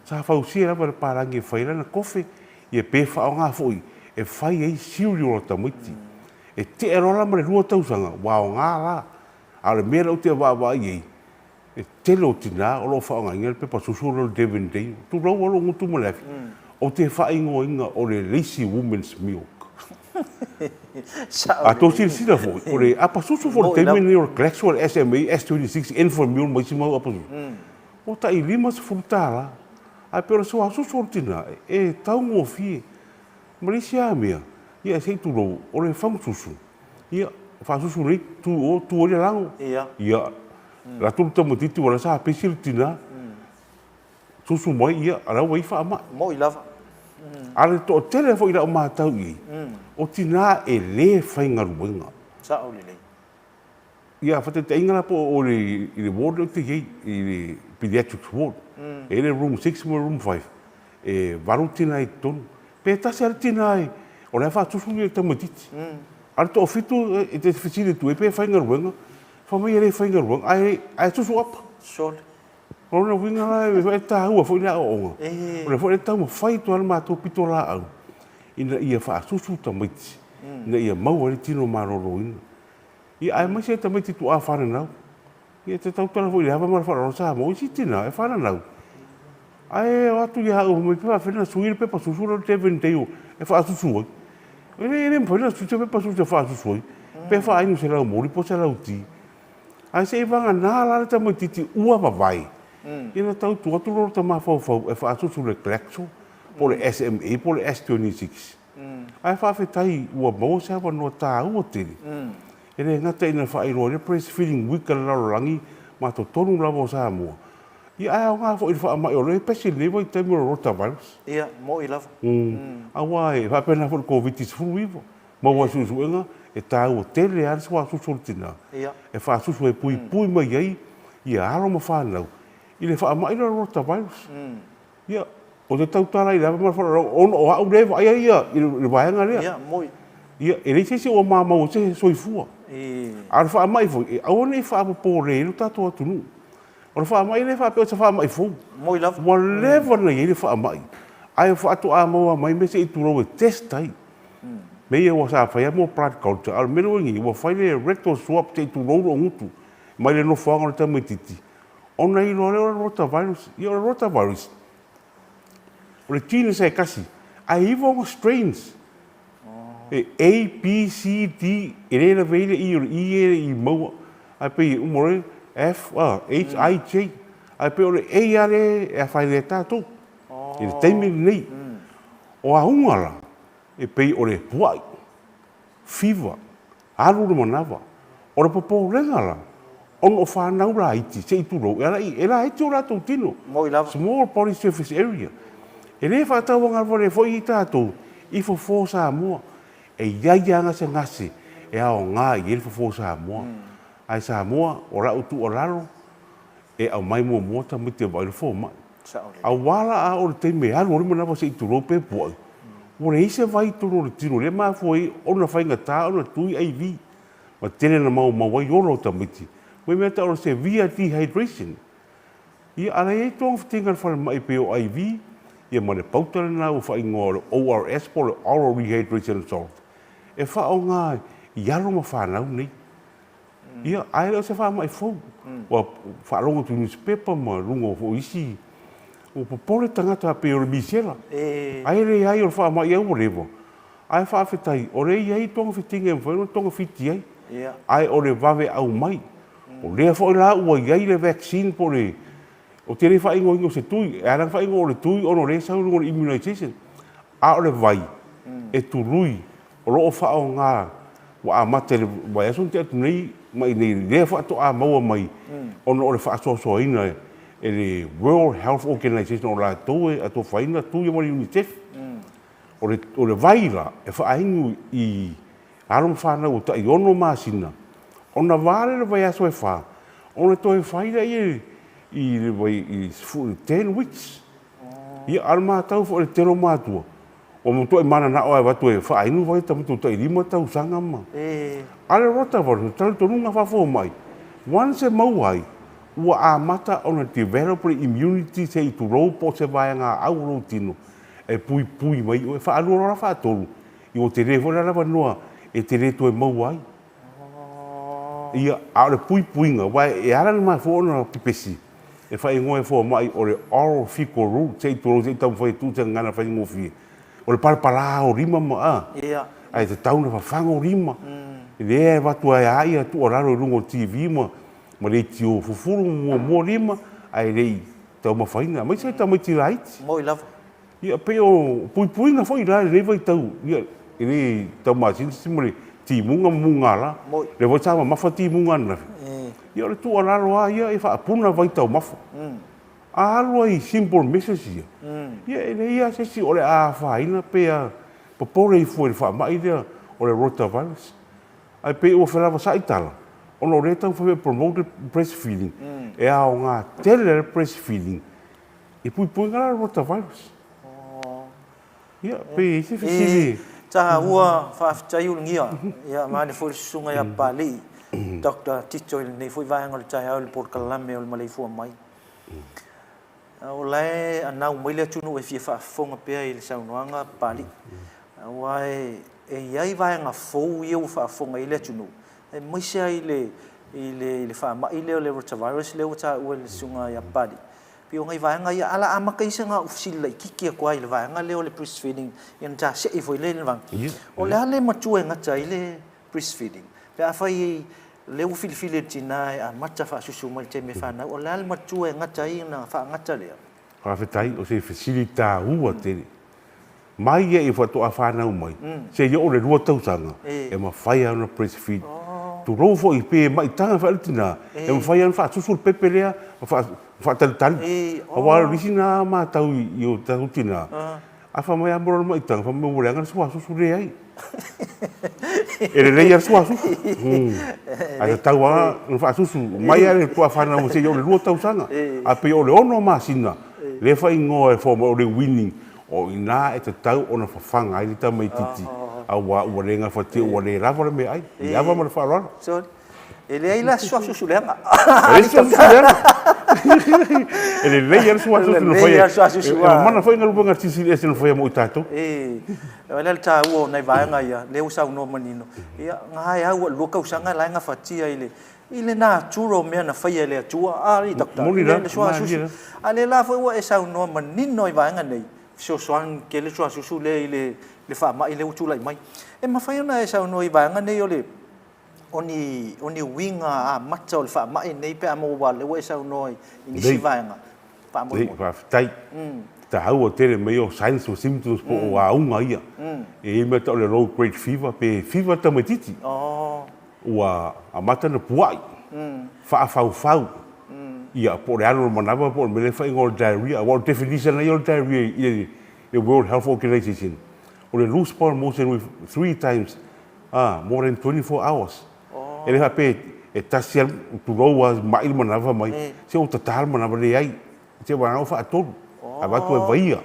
S7: sa whausia rapa le parangi e whaira na kofe i e pe whaonga foi e whai ei siuri o tamiti e te erola ma le rua tausanga wao ngā la a le mera o te awa ei e tele o tina o lo whaonga inga le pepa susu o le Devin Deo turou o lo ngutu malefi o te whaingo inga o le Lazy Women's Milk. A tō sila fo, o le apa susu fo le teimene o le Glaxo SMA S26 Enfamil mai si mau apa susu. O ta I lima se fultara, a pero so a susu o tina, e tau ngō fie. Malaysia mea, ia se tu rou, o le whang susu. Ia, wha susu rei, tu o le lango. Ia, la tūru tamatiti wala sa pesi le tina. Susu mai ia, ara wai wha ama.
S2: Mo I lava.
S7: Ale to tele fo ira o mātau I. O tina e le whaingaru wenga.
S2: Sa o le lei.
S7: Ia, whate te ingana po o le ward o te hei, I le pediatrics ward. E le room 6 mo room 5. E varu tina I tonu. Pe tasi ala tina e, o le wha tusu ni e tamatiti. Ar to fitu e te fisiri tu e pe whainga ruenga. Whamai e whainga ruenga. Ai tusu apa.
S2: Sole.
S7: Rona winga la e tā hua fo ina o onga. Ora fo e tau ma whai tu alama tō pito la au. Ina ia wha susu ta maiti. Ina ia mau ari tino maroro ina. Ia ai mai se ta maiti tu a whananau. Ia te tau tala fo i hawa mara whanaro sa mo isi tina e whananau. Ai watu ia au mai pepa whena suiri pepa susura te venteo e wha susu ai. Ele mpona susu pepa susu wha susu ai. Pe wha ainu se lau mori po se lau ti. Ai se vanga nā lara ta maiti ti ua mawai. Ina tau tuatu loro ta mawhau e wha susu le klekso. Po le SMA, po le S26. Ai wha whetai ua mau se hawa noa tā ua tiri. Ele ngata ina wha iro le breastfeeding week ala rangi ma to tonu lawa sa mua. Ia ai au ngā fo i wha mai o le pesi lewa i taimi o rotavirus.
S2: Ia, mo i lava.
S7: Awa e wha pena fo le COVID-19 iwa. Maua susu enga e tā ua tele aris wha susu o tina.
S2: Ia.
S7: E wha susu e pui mai ai ia aro ma whanau. I le wha mai o rotavirus. Ia, o te tautara i lawa mara ono o au lewa ai ia i le waenga rea.
S2: Ia, mo i.
S7: Ia, e reise se o mamau o se soifua. Ar wha mai fo, e au ne wha po reiru tātua tunu. O le wha mai le wha peo sa wha mai fo.
S2: Mo i lava.
S7: Wa lewa na i le wha mai. Ai wha atu a maua mai me se i turo e testai. Me ia wa sa whaia mo plant culture. Al mero ingi, wa whaile rectal swap te i turo o ngutu. Mai le no whaanga le tamai titi. Ona i lo le rotavirus. I o le rotavirus. O le tine sa e kasi. Ai iwa o strains. A, B, C, D, e reira veile i o i e i maua. Ai pe i umore F, H, I, J. Ai pe o le A are e a whaile tātou. I le teimi nei. O a ungara e pe o le puai. Fiva. Aru le manawa. O le popo rengara. On o whanau la iti. Se i turo. E la iti o ratou tino.
S2: Mo i lava.
S7: Small body surface area. E le whatau ngarwa le foi i tātou. I fo sa mua. E iai anga se ngase. E ao ngā i ele fo sa mua. Ai sa mua, o rau tu o raro. E au mai mua ta miti a vai fo mai. Au wala a o le te me anu, o le manawa se i turo pe puai. O le ise vai turo le tino. Le maa foi, o na whainga tā, o na tui ai vi. Ma tene na mau mawai oro ta miti. Mai mea ta o se via dehydration. Ia ala e tonga whitinga na whare mai pe o ai vi. Ia ma le pautara na o whainga o le ORS po le oral rehydration salt. E wha o ngā i aro ma whanau nei. Ia, ai leo se wha mai fau. Wa wha rongo tu newspaper ma rungo o isi. O popole tangata pe o le misela. Ai le ai o wha mai au revo. Ai wha awhetai, o le iai tonga whitinga e mwhaino tonga whiti ai. Ai o le wawe au mai. O lea wha la ua iai le vaccine po le. O te re wha ingo se tui. E arang wha ingo o le tui ono le sau rungo le immunization. A o le vai. E turui. O loo wha o ngā. Wa a mate le vai asun te atu nei. Mai nei lea wha to a maua mai. Ono o le wha asoa ina. E le World Health Organization o la toe a to whaina tui mo le UNICEF. O le vai la. E wha aingu i arom whanau o ta i ono māsina. Ona vale le vai aso e wha. Ona toi whaina i le vai i 10 weeks. Ia arma tau fo le tero mātua. O mo toi mana na o e watu e wha ainu vai tamutu ta i 5 tau sanga ma. Ale rota varu, tau tonunga whafo mai. Once e mau ai, ua a mata ona develop immunity se i turo po se vai ngā auro tino. E pui mai, o e wha alu ora wha tolu. I o te reho la rawa noa, e te reto e mau ai. Ia, a le pui nga, wai e arang mai fo ona pipesi. E wha ingoe fo mai o le oral fecal root, se i turo se i tau whai tūte ngana whai ngofi. O le parapara o rima ma a. Ai te tauna whawhanga o rima. E lea watu ai ai atu o raro rungo TV ma. Ma rei tio fufuru mua rima. Ai rei tau mawhaina. Mai sai tau mai tira iti.
S2: Mo i lava.
S7: Ia pe o pui nga fo i rai rei vai tau. Ia rei tau masin simore ti munga la. Le vai sama mafa ti munga na. Ia le tu o raro a ia e whaapuna vai tau mafa. A alua i simple message ia. Ia e rei a sesi o le a whaina pe a popore i fua i wha mai rea o le rotavirus. Ai pe o whelawa sa itala. Ono re tau whawe promoted breastfeeding. E ao ngā tele breastfeeding. E pui ngā rotavirus. Ia, pe e se whisiri.
S2: ta ua fa chai ul ngia ya ma ne foi sunga ya pali Dr. Ticho ni foi vai ngol chai al por kalame ol Maleifua Mai o lai ana mai le tunu e fia fa fonga pe il sa noanga pali wai e yai vai nga fo eu fa fonga ile tunu e mai sia ile fa ma ile le rotavirus le uta o le sunga ya pali pio ngai vai nga ya ala ama kai sanga usil lai kiki ko ai le vai nga le breastfeeding yan ta se i foi le vang o le ale ma tue nga chai le breastfeeding pe a fai le u fil tina a mata fa susu mal te me fa na o le ale ma tue nga chai na fa nga chale
S7: fa fetai o se facilita ua te mai e fa to afa na mai se yo le rua tau sanga e ma fai ana breastfeed tu ro fo i pe mai tanga fa tina e ma fai ana fa susu pepe lea fa tan awal risina ma tau yo tau tina afa mai amor mai tanga fa mo le ngana susu le ai ele le ia susu ai tau wa fa susu mai ale po afa na mo se yo le rua tau sanga a pe o le ono ma sina le fa ingo e fo mo le winning o ina e te tau ona fafanga ai ta mai titi a wa renga fa te o le lava me ai ia va mo fa ro
S2: so ele ai la susu le nga
S7: ele le ia susu no fa mana foi ngalu nga tisi ese no foi mo tato
S2: ele ta o nai vai nga ia le usa no manino ia nga ia o lo ka usanga la nga fatia ile na churo me na fa ile chua ari doctor ile susu ale la foi o esa no manino vai nga nei so soan ke le susu le fa ma ile uchu lai mai e ma fa na esa no vai nga nei ole oni winga a matol fa mai nei pe amo wa le esa no ini si vai nga pa mo
S7: fa tai ta hau te me o signs of symptoms po wa unga ia e me to le low grade fever pe fever ta matiti wa amata na puai fa ia po le alo manava po me le fa ngol diarrhea what definition na your diarrhea the World Health Organization or the lose bowel motion with 3 times more than 24 hours ele ha pe e tasial tu roa mai manava mai se o tatal manava le ai se wa fa tolu a va tu vaia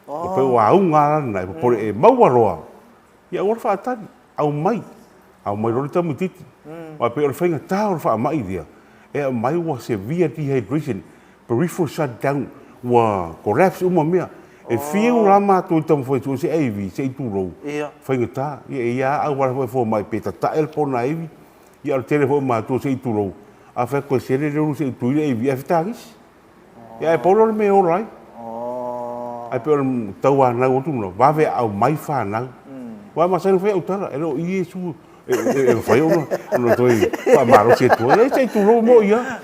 S7: o pe wa unga na po e maua roa ia or fa tan au mai ro ta mutiti wa pe or fa nga ta or fa mai dia e mai wa severe dehydration peripheral shutdown wa collapse uma mea e fiu rama tu tam foi tu se ai se tu ro fa nga ta ia a wa fo mai pe ta el po na ai ia al telefone ma tu se tu ro a fa ko se le ro se tu ai vi aftaris ia e polo me all right ai pe tau na o tu no va ve au mai fa na wa ma se fe utara e lo Yesu e fai no toi pa maro se tu e se tu ro mo ia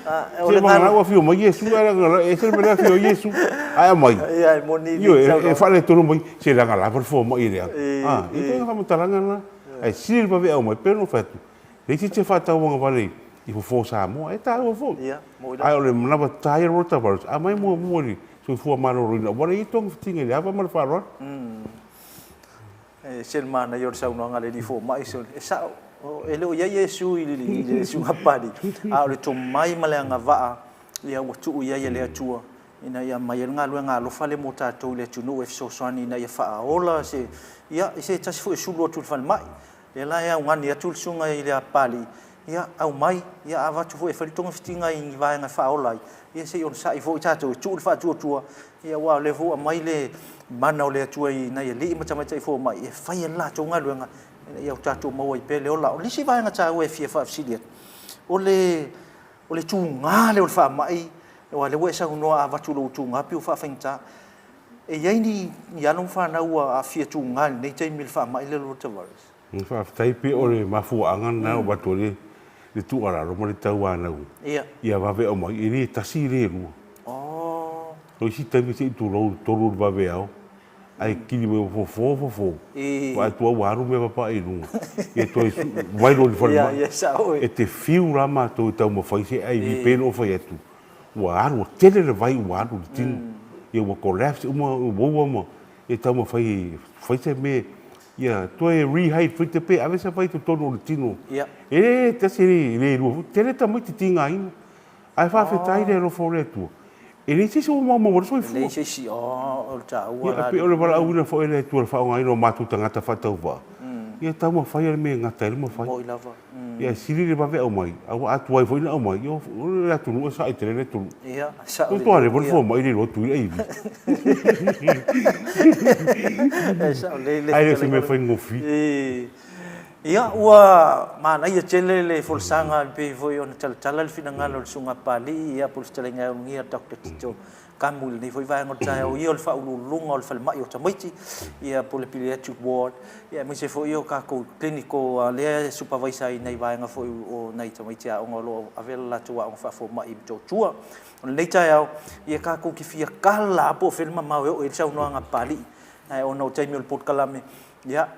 S7: se ma na wa fio mo Yesu era e se me fio Yesu ai mai
S2: ia moni
S7: io e fa le tu mo se la ngala por fo mo ia e tu fa mo talanga na ai silva ve au mai pe no fa tu le ti te fa ta o vale i fo sa mo e ta o fo
S2: ia mo
S7: ai ole na ba tai rota bar a mai mo ri so fu maro ri na wa i tong tinga ya ba mar fa ro
S2: sel mana yor sa no ngale di fo mai so e sa e lo ia Yesu ile su hapadi a le to mai male nga va ia o tu ia le tua ina ia mai nga lo fale mota to le tunu e so swani na ia fa ola se ia se tas fu su lo tu fal mai le la ia ngani ia tul sunga ile apali ia au mai ia ava tu fu e fali tonga fitinga i va nga fa ola ia se on sa i fu ta tu fa tu ia wa le fu mai le mana le tua i na ia li ma chama chai fu mai e fa ia la tonga luenga ia ta tu mo i pe le ola li si va nga cha we fia fa sidia ole tu nga le fa mai wa le we sa no ava tu lo tu nga pi fa fengta e ia ni ia no fa na wa fia tu nga nei chai mil fa mai le lo tavares
S7: fa tai pe ole mafu anga na wa to le tu ara ro mo le tau ana ia va ve o mai ni tasi le ru o si te mi tu ro to ru va ve au ai kili me fo wa tu wa ru me pa i ru e to vai ro for e te fiu rama to tau mo fai se ai vi pe no fai tu wa ru te le vai wa ru tin e wa collapse mo e tau mo fai se me ia to e rehydrate te pe ave se vai to no tino e te se le ru te le ta mo te tinga ai ai fa fe tai le ro fo le tu E ni tisi o mau so fu.
S2: le se si o ta ua
S7: Ia pe ole wala au na fo ele tu fa ngai no matu tangata fa tau va. Ia tau mo fai me ngata le mo fai.
S2: mo lava
S7: Ia siri le bave au mai. Au atu ai foi na au mai. Yo la tu no sa itele le tu.
S2: ia sa
S7: Tu to ale vol fo mai le lo tu ai.
S2: sa le
S7: Ai se me foi ngofi.
S2: ia ua mana ia tele le folsanga pe foi on tal le finangalo le sunga pali ia pul telenga ngia Dr. Tito kamul ni foi vai ngota o ia le fa ulunga o le falmai o tamaiti ia pul pediatric ward ia me se foi o ka ko clinico le supervisor nei vai nga foi o nei tamaiti a ngolo avel la tua on fa fo mai to tua on nei tai ia ka ko ki fia kala po filma mau o il sau no nga pali ai ono taimi o pot kalame ya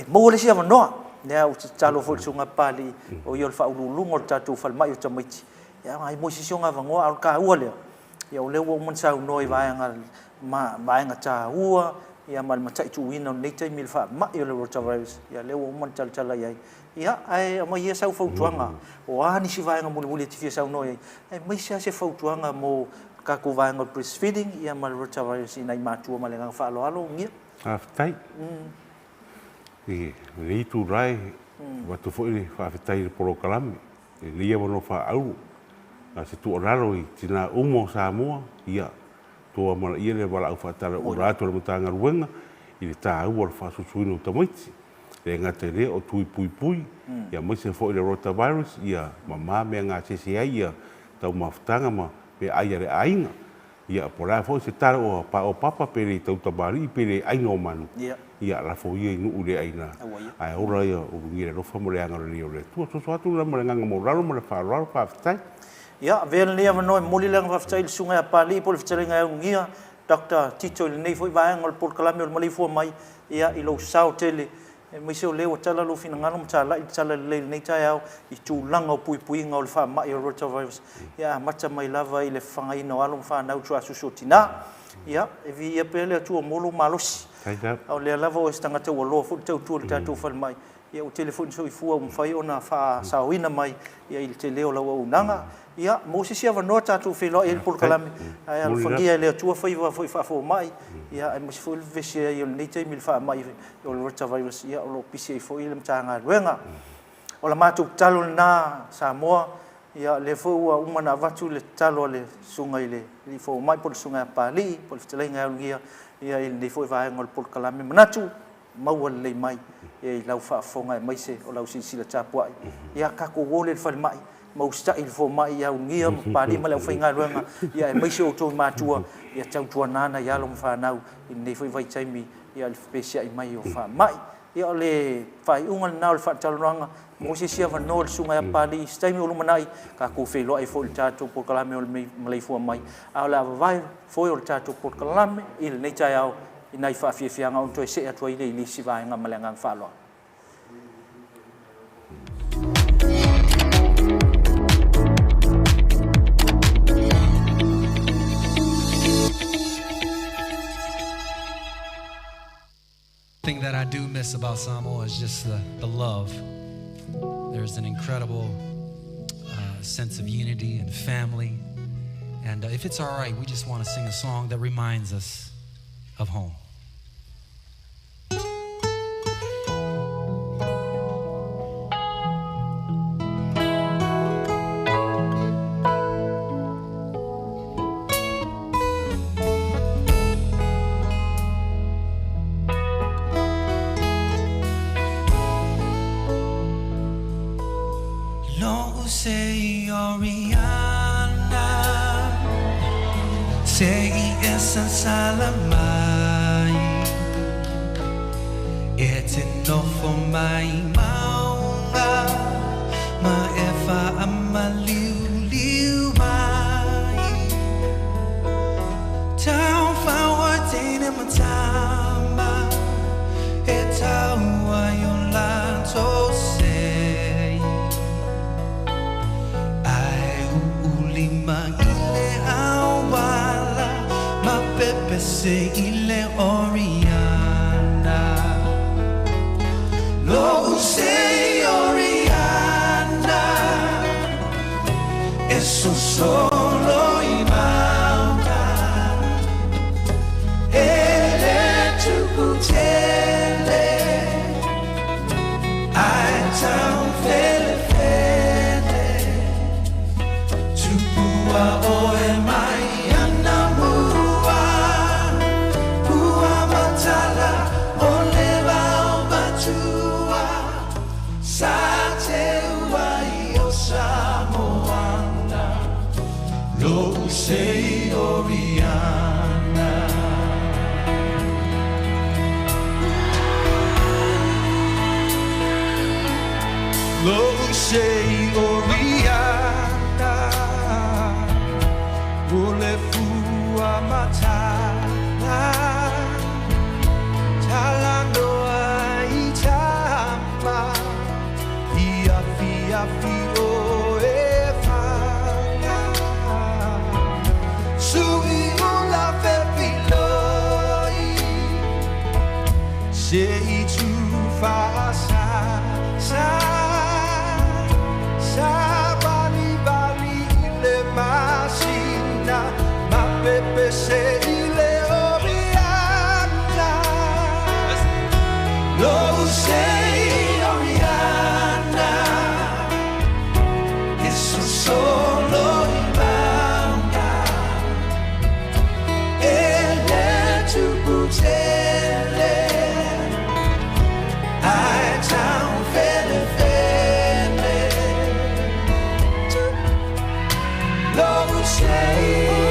S2: mo le sia no ya u talo fo sunga pali o yo fa ulungo tatu fal mai tamaiti ya ai mo si songa vango al ka ua le ya o le wo mon sa no vai nga ma vai nga cha ua ya mal ma chai tu win on nei mil fa ma yo le rotavirus ya le wo mon chal chala ya ya ai mo ye sa fo tuanga o ani si vai nga muli ti sa no ai mo sia se fo tuanga mo ka ku vai nga breastfeeding ya mal rotavirus ina ma tu ma le nga fa lo alo ngia
S7: Aftai. Ni tu rai wa tu foi fa aftai por kalame. Ni ia no fa au. Na se tu oraro i tina umo Samoa ia to ma ia le wala fa tara o rato le mutanga ruenga i le ta au fa su suino tamaiti. Le ngate le o tui pui ia mo se foi le rotavirus ia mama me nga se ia tau maftanga ma pe aia le ainga. Ia pora fo se tara o papa pere tau tabari pere ai no manu. Ia la fo ia nu ule aina. Ai ora ia o ngira ro fa mo le anga le ole. Tu atu la mo le nganga mo raro mo le fa tai.
S2: Ia vel nia no moli lang fa tai sunga pali pol fitele nga ngia Dr. Tito le nei foi vai ngol por kalame o Maleifua Mai ia i lo sao tele mai se o leo tala lo fina ngano tala i tala le nei tai au i tu langa pui ngol fa mai o rotavirus ia mata mai lava i le fanga ino alo fa na tu asu sotina ia e vi ia pele tu molo malos au le lava o stanga te o lo fu tu tatu fal mai ia o telefone so i fu o fai ona fa sawina mai ia il te leo lawa unanga ia mo se sia no tatu felo el por kalame ai al fangia le tu fa fo mai ia mo se fu vesia i nei te mil fa mai o rotavirus ia o lo pisi fo il mtanga ruenga o la matu talo na Samoa ia le fo uma na vatu le talo le sunga ile li fo mai por sunga pali por telenga ia ia il nei fo vai ngol por kalame manatu mau le mai e lau fa fonga mai se o lau sila chapua ia ka ko wole fal mai mau sta il fo mai ia ngia pali ma lau fainga ruanga ia mai se o to matua ia chau tua nana ia lo fa nau nei foi vai chaimi ia il specia mai o fa mai ia le fai ungal nau fa talranga mo se sia no sunga pali stai mi o manai ka ko fe lo ai fo tato por kalame o Maleifua Mai ala vai foi o tato por kalame il nei tai au inai fa fianga on to se atu ile ili si vai nga malenga fa lo
S5: thing that I do miss about Samoa is just the love. There's an incredible sense of unity and family. And if it's all right, we just want to sing a song that reminds us of home.
S6: Say Oriana, say esa salamai, it's enough for my maunga, ma efa amaliu liu mai, tau fawa tene matamba, etau ayola to say. Ma ile awala ma pepe se ile Oriana lo se Oriana eso solo iba sei tu fa sa bali bali le masina ma pepe sei le oriana lo sei oriana e sono solo in banda e le tu butele I town fele fele lo sei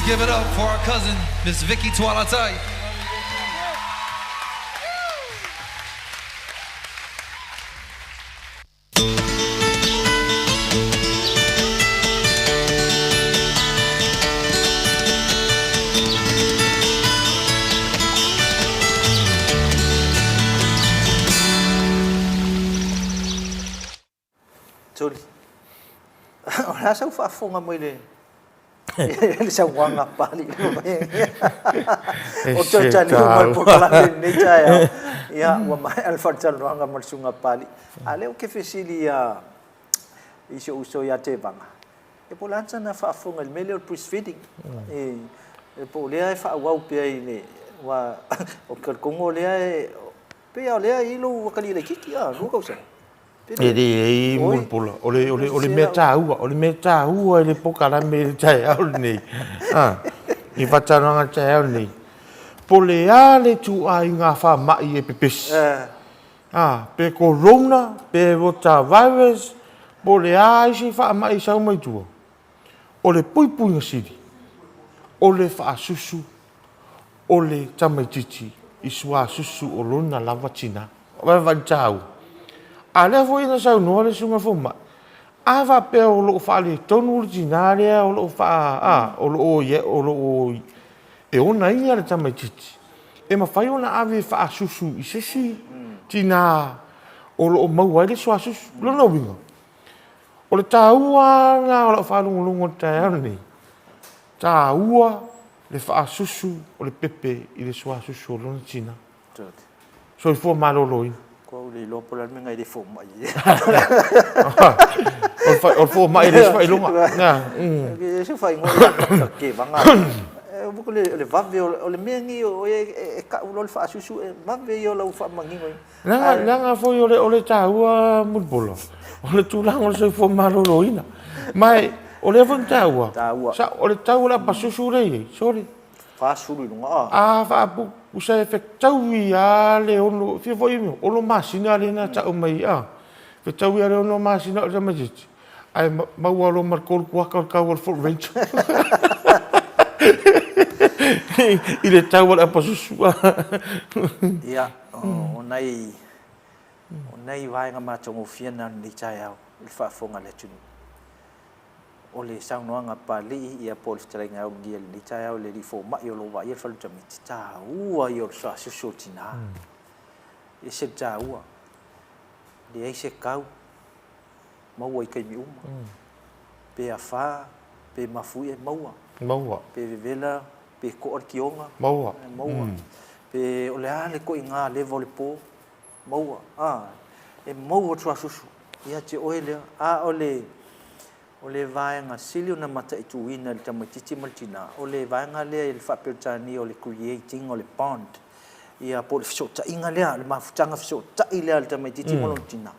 S5: Give it up for our cousin, Miss Vicky Tualatai.
S2: Sorry. Ora sa ufafonga mo ile. Sa wanga pali o chocha ni mal pokala ni chaya ya wa mai alfa chan wanga mal sunga pali ale o ke fesili ya iso uso ya te banga e polanza na fa fonga il meglio breastfeeding e po le fa wa pe ile wa o kal kongo le pe ya le ilo wa kali le kiki ya no ka usa
S1: e mulpula ole me taua ele pokala me tai au nei i fataranga tai au nei pole ale tu ai nga fa mai e pepes pe corona pe vota virus pole ai si fa mai sa mai tu ole pui pui sidi ole fa susu ole tamaititi i sua susu o lona lava china va tau ale foi na sau no le sunga foma ava pe o lo fa le tonu originale o lo fa o lo ye o lo e ona ia le tamaititi e ma fai ona ave fa susu i sesi tina o lo mau ai le sua susu lo no winga o le taua nga o lo fa lungo taerne taua le fa susu o le pepe i le sua susu o lo tina so i fo malolo
S2: ko le lo pola me ngai de fo mai
S1: o fo mai le fai lunga na
S2: ke se fai ngo ke vanga buku le vave o le mengi o e ka ulo le fa susu vave yo la fa mangi ngoi
S1: nga fo yo le taua mulpolo o le tulang o se fo malolo ina mai o le von taua sa o le taua la pasusu le sorry
S2: fa sulu lunga
S1: fa bu usa efektau ia le ono fi foi mo ono masina le na ta mai efektau ia le ono masina o sama jiti ai mau lo marcol kwa ka for range ile tau la pasusu
S2: ia onai vai nga ma tongo fiana ni chai au il fa fonga le tunu o le saunoaga pali'i ia po le fetalaiga au gia le taeao le lifo ma'i o lou vaia le falutamiti tāua i o le soasusu o tinā ia se tāua leai se kau maua i kaimi uma pe afā pe mafui e maua
S1: Maua.
S2: pe vevela pe ko'o o le kioga
S1: Maua.
S2: maua pe o le a le ko'i gā leva o le pō maua e maua o soasusu ia te oe lea a o le vaenga sili ona mataʻituina le tamaitiiti ma le tinā o le vaenga lea i le faapeletania o le creating o le bond ia po le fesootaʻiga lea le mafutaga fesootaʻi lea le tamaitiiti ma lona tinā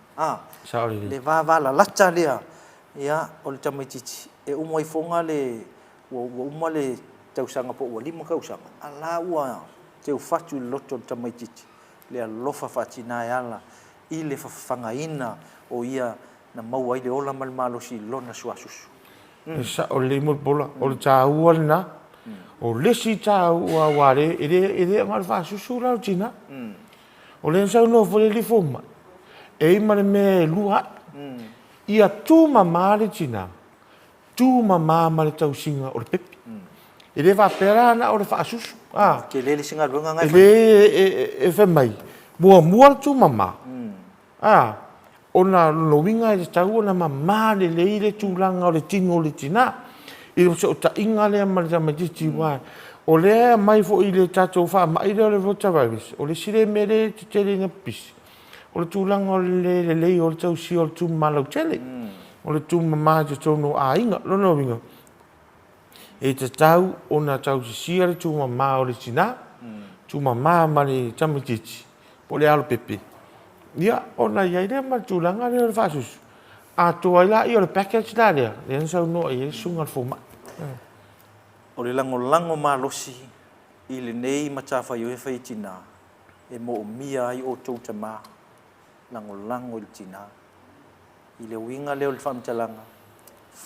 S2: le vavalalata lea ia o le tamaitiiti e uma ai foga le ua uma le tausaga po ua lima kausaga ala ua teu fatu i le loto o le tamaitiiti le alofa faatinā e ala i le fafagaina o ia na mau ai le ola ma le malosi lona suasusu
S1: E sa o le mo pola o le tāua lena. O lesi tāua ware e ngal whasusu rau tina. O le nsau no fole li foma. E ma le me lua. Ia tū mamā le tina. Tū mamā ma le tausinga o le pepi. E le whapera ana o le whasusu.
S2: ke le singa luanga ngai
S1: E le e whamai. Mua tū mamā. Ona loinga e tau ona mamā le leile tūlanga o le tingo o le tina. I o ta inga lea ma le tamatiti wai. O lea mai fo i le tatou wha mai lea le vota virus. O le sire me le te tere nga pisi. O le tūlanga o le lei o le tau si o le tū malau tele. O le tū mamā te tono a inga. Lono winga. E te tau ona tau si sia le tū mamā o le tina. Tū mamā ma le tamatiti. Po le alo pepe. Ia, ona iai lea ma tūlanga lea le whasusu. A toa ila i o le package la lea. Lea nsau noa i e sunga le foma.
S2: o le lango malosi i le nei matawhai o e whai tina e mo o mia ai o tau tamā lango i le tina i le winga leo le whamtalanga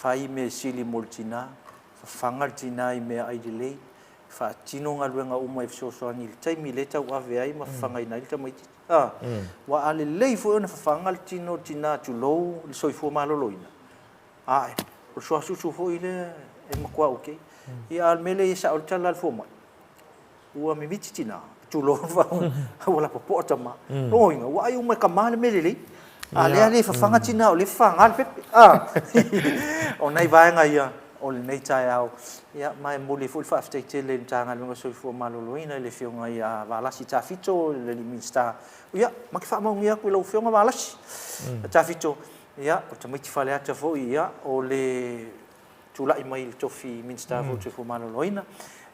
S2: whai me sili mo le tina whanga le tina i mea ai le lei whaatino ngā luenga uma e whsosoani le taimi le tau ave ai ma whanga i nai le tamaiti wa ale lei fo ona whanga le tino tina tu lou le soifua maloloina o soasusu fo i le e makua okay ia almele i sa o tala al foma ua mi miti tina tu lo fa wala popo tama noinga wa ai uma kamale mele ale fa fanga tina o le fanga al pepe o nei vai nga ia o le nei tai au ia mai moli fu fa afte tele tanga lunga so fu maloloina le fionga ia vala si ta fito le minsta ia ma ke fa mo ia ku lo fionga vala si ta fito ia o tamiti fale ata fo ia o le tula i mai tofi minsta fo fu maloloina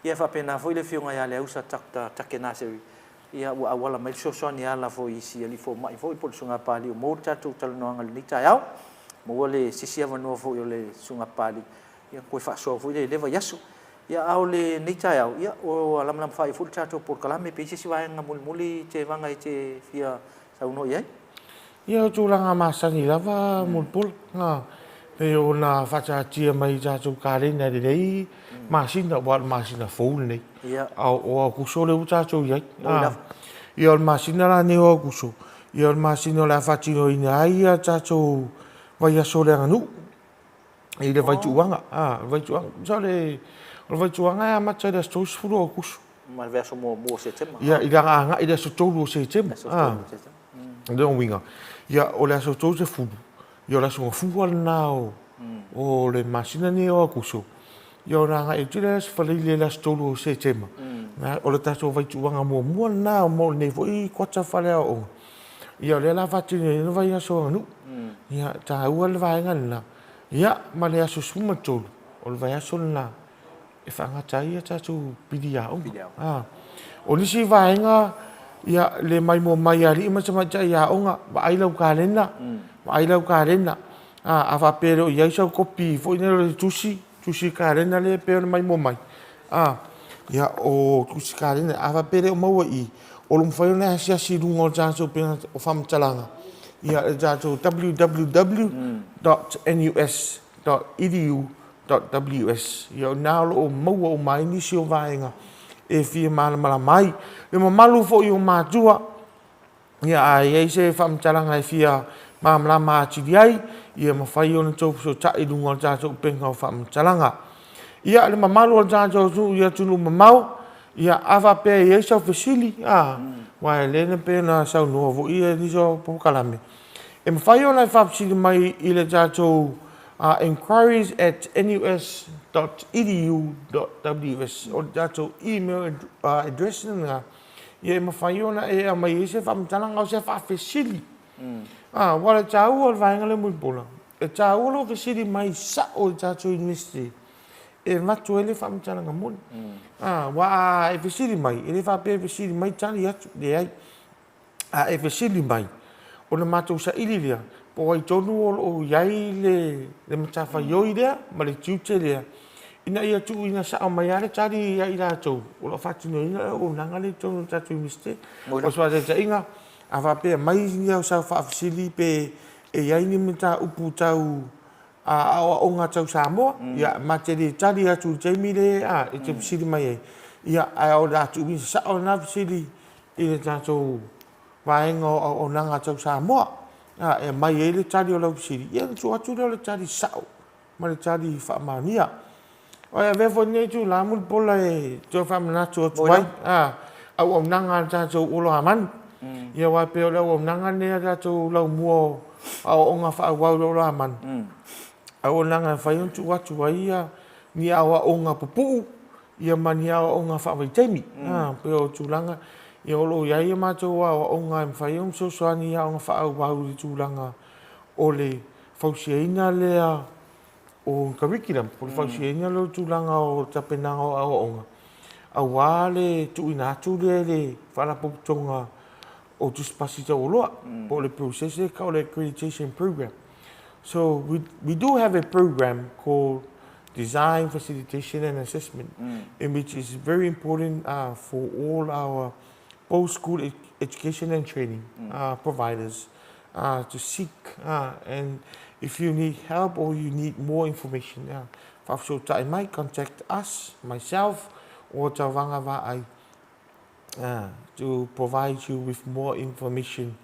S2: ia fa pena fo le fionga ia le usa takta takena sewi ia wa wala mai so so ni ala fo isi ali fo mai fo po sunga pali o mo tatu talno anga ni tayao mo le sisi ava no fo le sunga pali ia ko fa so fo le leva yasu ia au le ni tayao ia o lam fa fo tatu por kalame pe sisi wa nga muli te vanga te fia sa uno ia
S1: ia tulanga masani lava mulpul pe ona whatatia mai tātou kārena re rei, masina, wad masina fōu nei. O a kuso le tātou iai. Ia o masina la ne o a kuso. Ia o masina la whatino ina ai a tātou vai aso le anganu. I le vai tuanga. Vai tuanga. Sa le vai tuanga e matai le stos furu o kuso.
S2: Ma le verso mo se tema.
S1: Ia i ranga anga i le aso tolu o se tema. Leon winga. Ia o le aso tolu se furu. Ia la sunga fuwa nao o le masina ni o akuso. Ia ranga e tira se whalei le las tolu o se tema. O le tato vai tuanga mua nao mo ne foi kota whale o. Ia le la vatine ina vai aso anu. Ia ta ua le vai ngana. Ia ma le aso suma tolu. O le vai aso na. E whangatai a tato pidi au. O nisi vai nga ia le mai mo mai ari ima sama tai a onga. Wa ailau ka lena. Ai lau karena a fa pero ia sa kopi foi ne tusi karena le pero mai mo mai ia o tusi karena a fa pero mo i o lum foi na sia si lungo janso pe o fam talanga ia janso www.nus.edu.ws ia na lo mo o mai ni si o vaenga e fi mala mai le mo malu fo i o matua ia ai se fam talanga e fia mamla ma ti ai ia mawhai ona tau so tai lunga ta so penga o whaamatalanga. Ia le mamalu o ta so ia tunu mamau, ia awa pe ia sa fesili, wai lena pe na sa novo ia ni so pokalame. E mawhai ona i whapsili mai i le ta so inquiries at nus.edu.ws o ta so email address nga. Ia mawhai ona e mai se whaamatalanga o se whafesili. Wala tau o vaenga le mui pola. E tau o fesili mai sa o ta so university. E matu ele whaamatalanga muni. Wa e fesili mai, ele whape fesili mai tani atu, le ai. E fesili mai, o na matu sa ili lea, po ai tonu o iai le matafa ioi lea, ma le tiute lea. Ina ia tu ina sa o mai ale tari ia ira tau, o la whatino ina o nanga le tonu tatu miste. O swa te inga, a whape mai nia o sa whaafesili pe e iai ni mata upu tau o ngā tau Samoa, ia materi tari atu Jamie le, e te pisiri mai e. Ia o rātu umi sa o nā pisiri i le tātou vaenga o nanga tau Samoa. E mai e le tari o lau pisiri. Ia tu atu leo le tari sao, ma le tari whaamania. O ia vefo nei tu la mul pola e tō whaamanatu o tuai. Au nanga tātou olo amanu. Ia wai peo leo au nanga nea tātou lau mua o ngā whaawau olo amanu. Au nanga whai on tu watu wa ia ni awa o ngā pupu ia mani awa o ngā whawaitemi. Peo tūlanga ia olo ia ia mātou awa o ngā whai on so soani ia o ngā whaawau li tūlanga o le whausiaina lea o curriculum. O le whausiaina leo tūlanga o tapenanga o awa o ngā. Au wale tu ina atu le whalapoputonga o tuspasita o loa. Po le process e kao le accreditation program. So we do have a program called Design, Facilitation and Assessment, in which is very important for all our post-school education and training providers to seek. And if you need help or you need more information, you might contact us, myself, or Tawanga Va'ai to provide you with more information.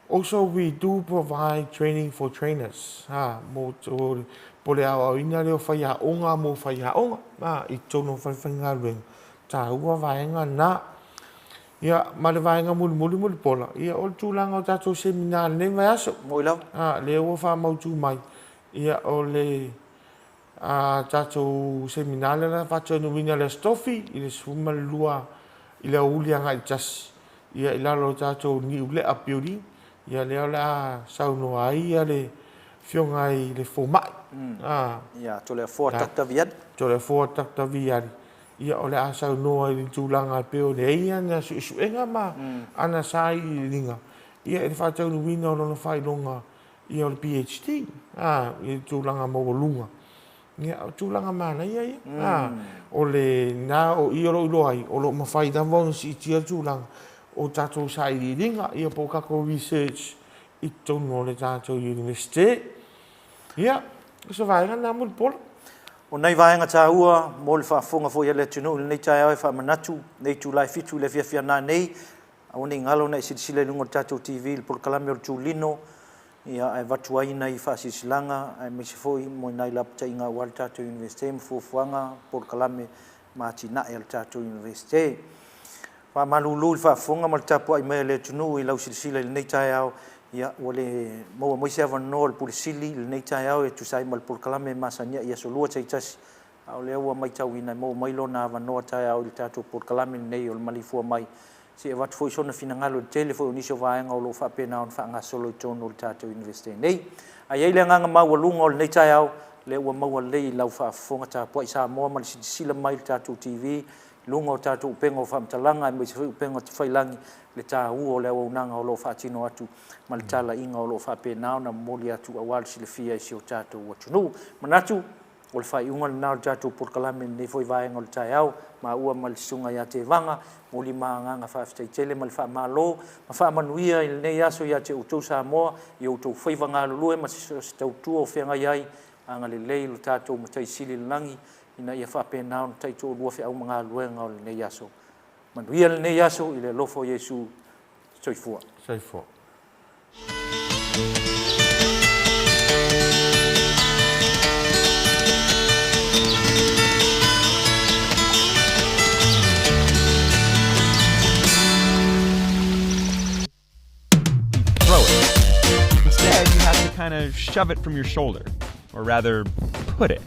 S1: Also, we do provide training for trainers. Pole awa ina leo whaia onga mo whaia onga. I tono whainga luenga. Tā ua vaenga nā. Ia, ma le vaenga muli pola. Ia, o tūlanga o tātou seminar ne vai aso.
S2: Moi lau.
S1: Le ua wha mautu mai. Ia, o le tātou seminar le la whatua nuina le stofi. I le suma lua i le ulianga i tasi. Ia, i lalo tātou ni ule a building. Ia leo la sauno ai ia le fionga i le fomai.
S2: Ia, to le fua taktaviad.
S1: To le fua taktaviad. Ia o le a sauno ai le tūlanga i peo le eia na suenga ma ana sai i linga. Ia e whātau nuina o lona whailonga ia o le PhD. I tūlanga mawalunga. Ia o tūlanga mana ia ia. O le nā o ioro iloai o lo mawhai damwonu si itia tūlanga. O tātou sai i ringa, ia po kako research i tono le tātou university. Ia, so vaenga nā muli pola.
S2: O nei vaenga tā ua, mo le whaafonga fo ia le tunu, le nei tai au e whaamanatu, nei tūlai fitu le fiafia nā nei, au nei ngalo nei sirisile lungo tātou TV, le polokalame o le tūlino, ia ai watuaina i whaasisilanga, ai mesi foi mo nei lapta inga wale tātou university, mfuafuanga, polokalame mātina e le tātou university. Fa malulu fa fonga mal tapo ai mai le tunu i lau silsila le nei tai au ia ole mo mo se van no le pulisili le nei tai au e tu sai mal por kalame masania ia solua tai tasi au le wa mai tau ina mo mai lo na van no tai au le tatu por kalame nei o Maleifua Mai si e wat foi sona finangalo le telefone ni so va nga lo fa pena on fa nga solo tono le tatu university nei ai le nga ma walunga le nei tai au le wa ma le lau fa fonga tapo isa mo mal silsila mai le tatu TV lungo tātou pengo whamtalanga e mwisi pengo te whailangi le tā ua o le awaunanga o lo whaatino atu ma le tala inga o lo whapenao na moli atu awal si le fia isi o tātou watunu. Manatu, o le whaiunga le nao tātou porkalame ne foi vaenga o le tai au ma ua ma le sunga ia te vanga moli maanganga whaafitaitele ma le whaamalo ma whaamanuia i le nei aso ia te utou Samoa i utou whaivanga alulue ma se tautua o whenga iai anga le lei lo tātou matai sili le langi ina ia whapena on taito o lua whi au mga luenga o le nei aso. Manuia le nei aso i le lofo Yesu soifua.
S1: Soifua.
S8: Throw it. Instead, you have to kind of shove it from your shoulder, or rather, put it.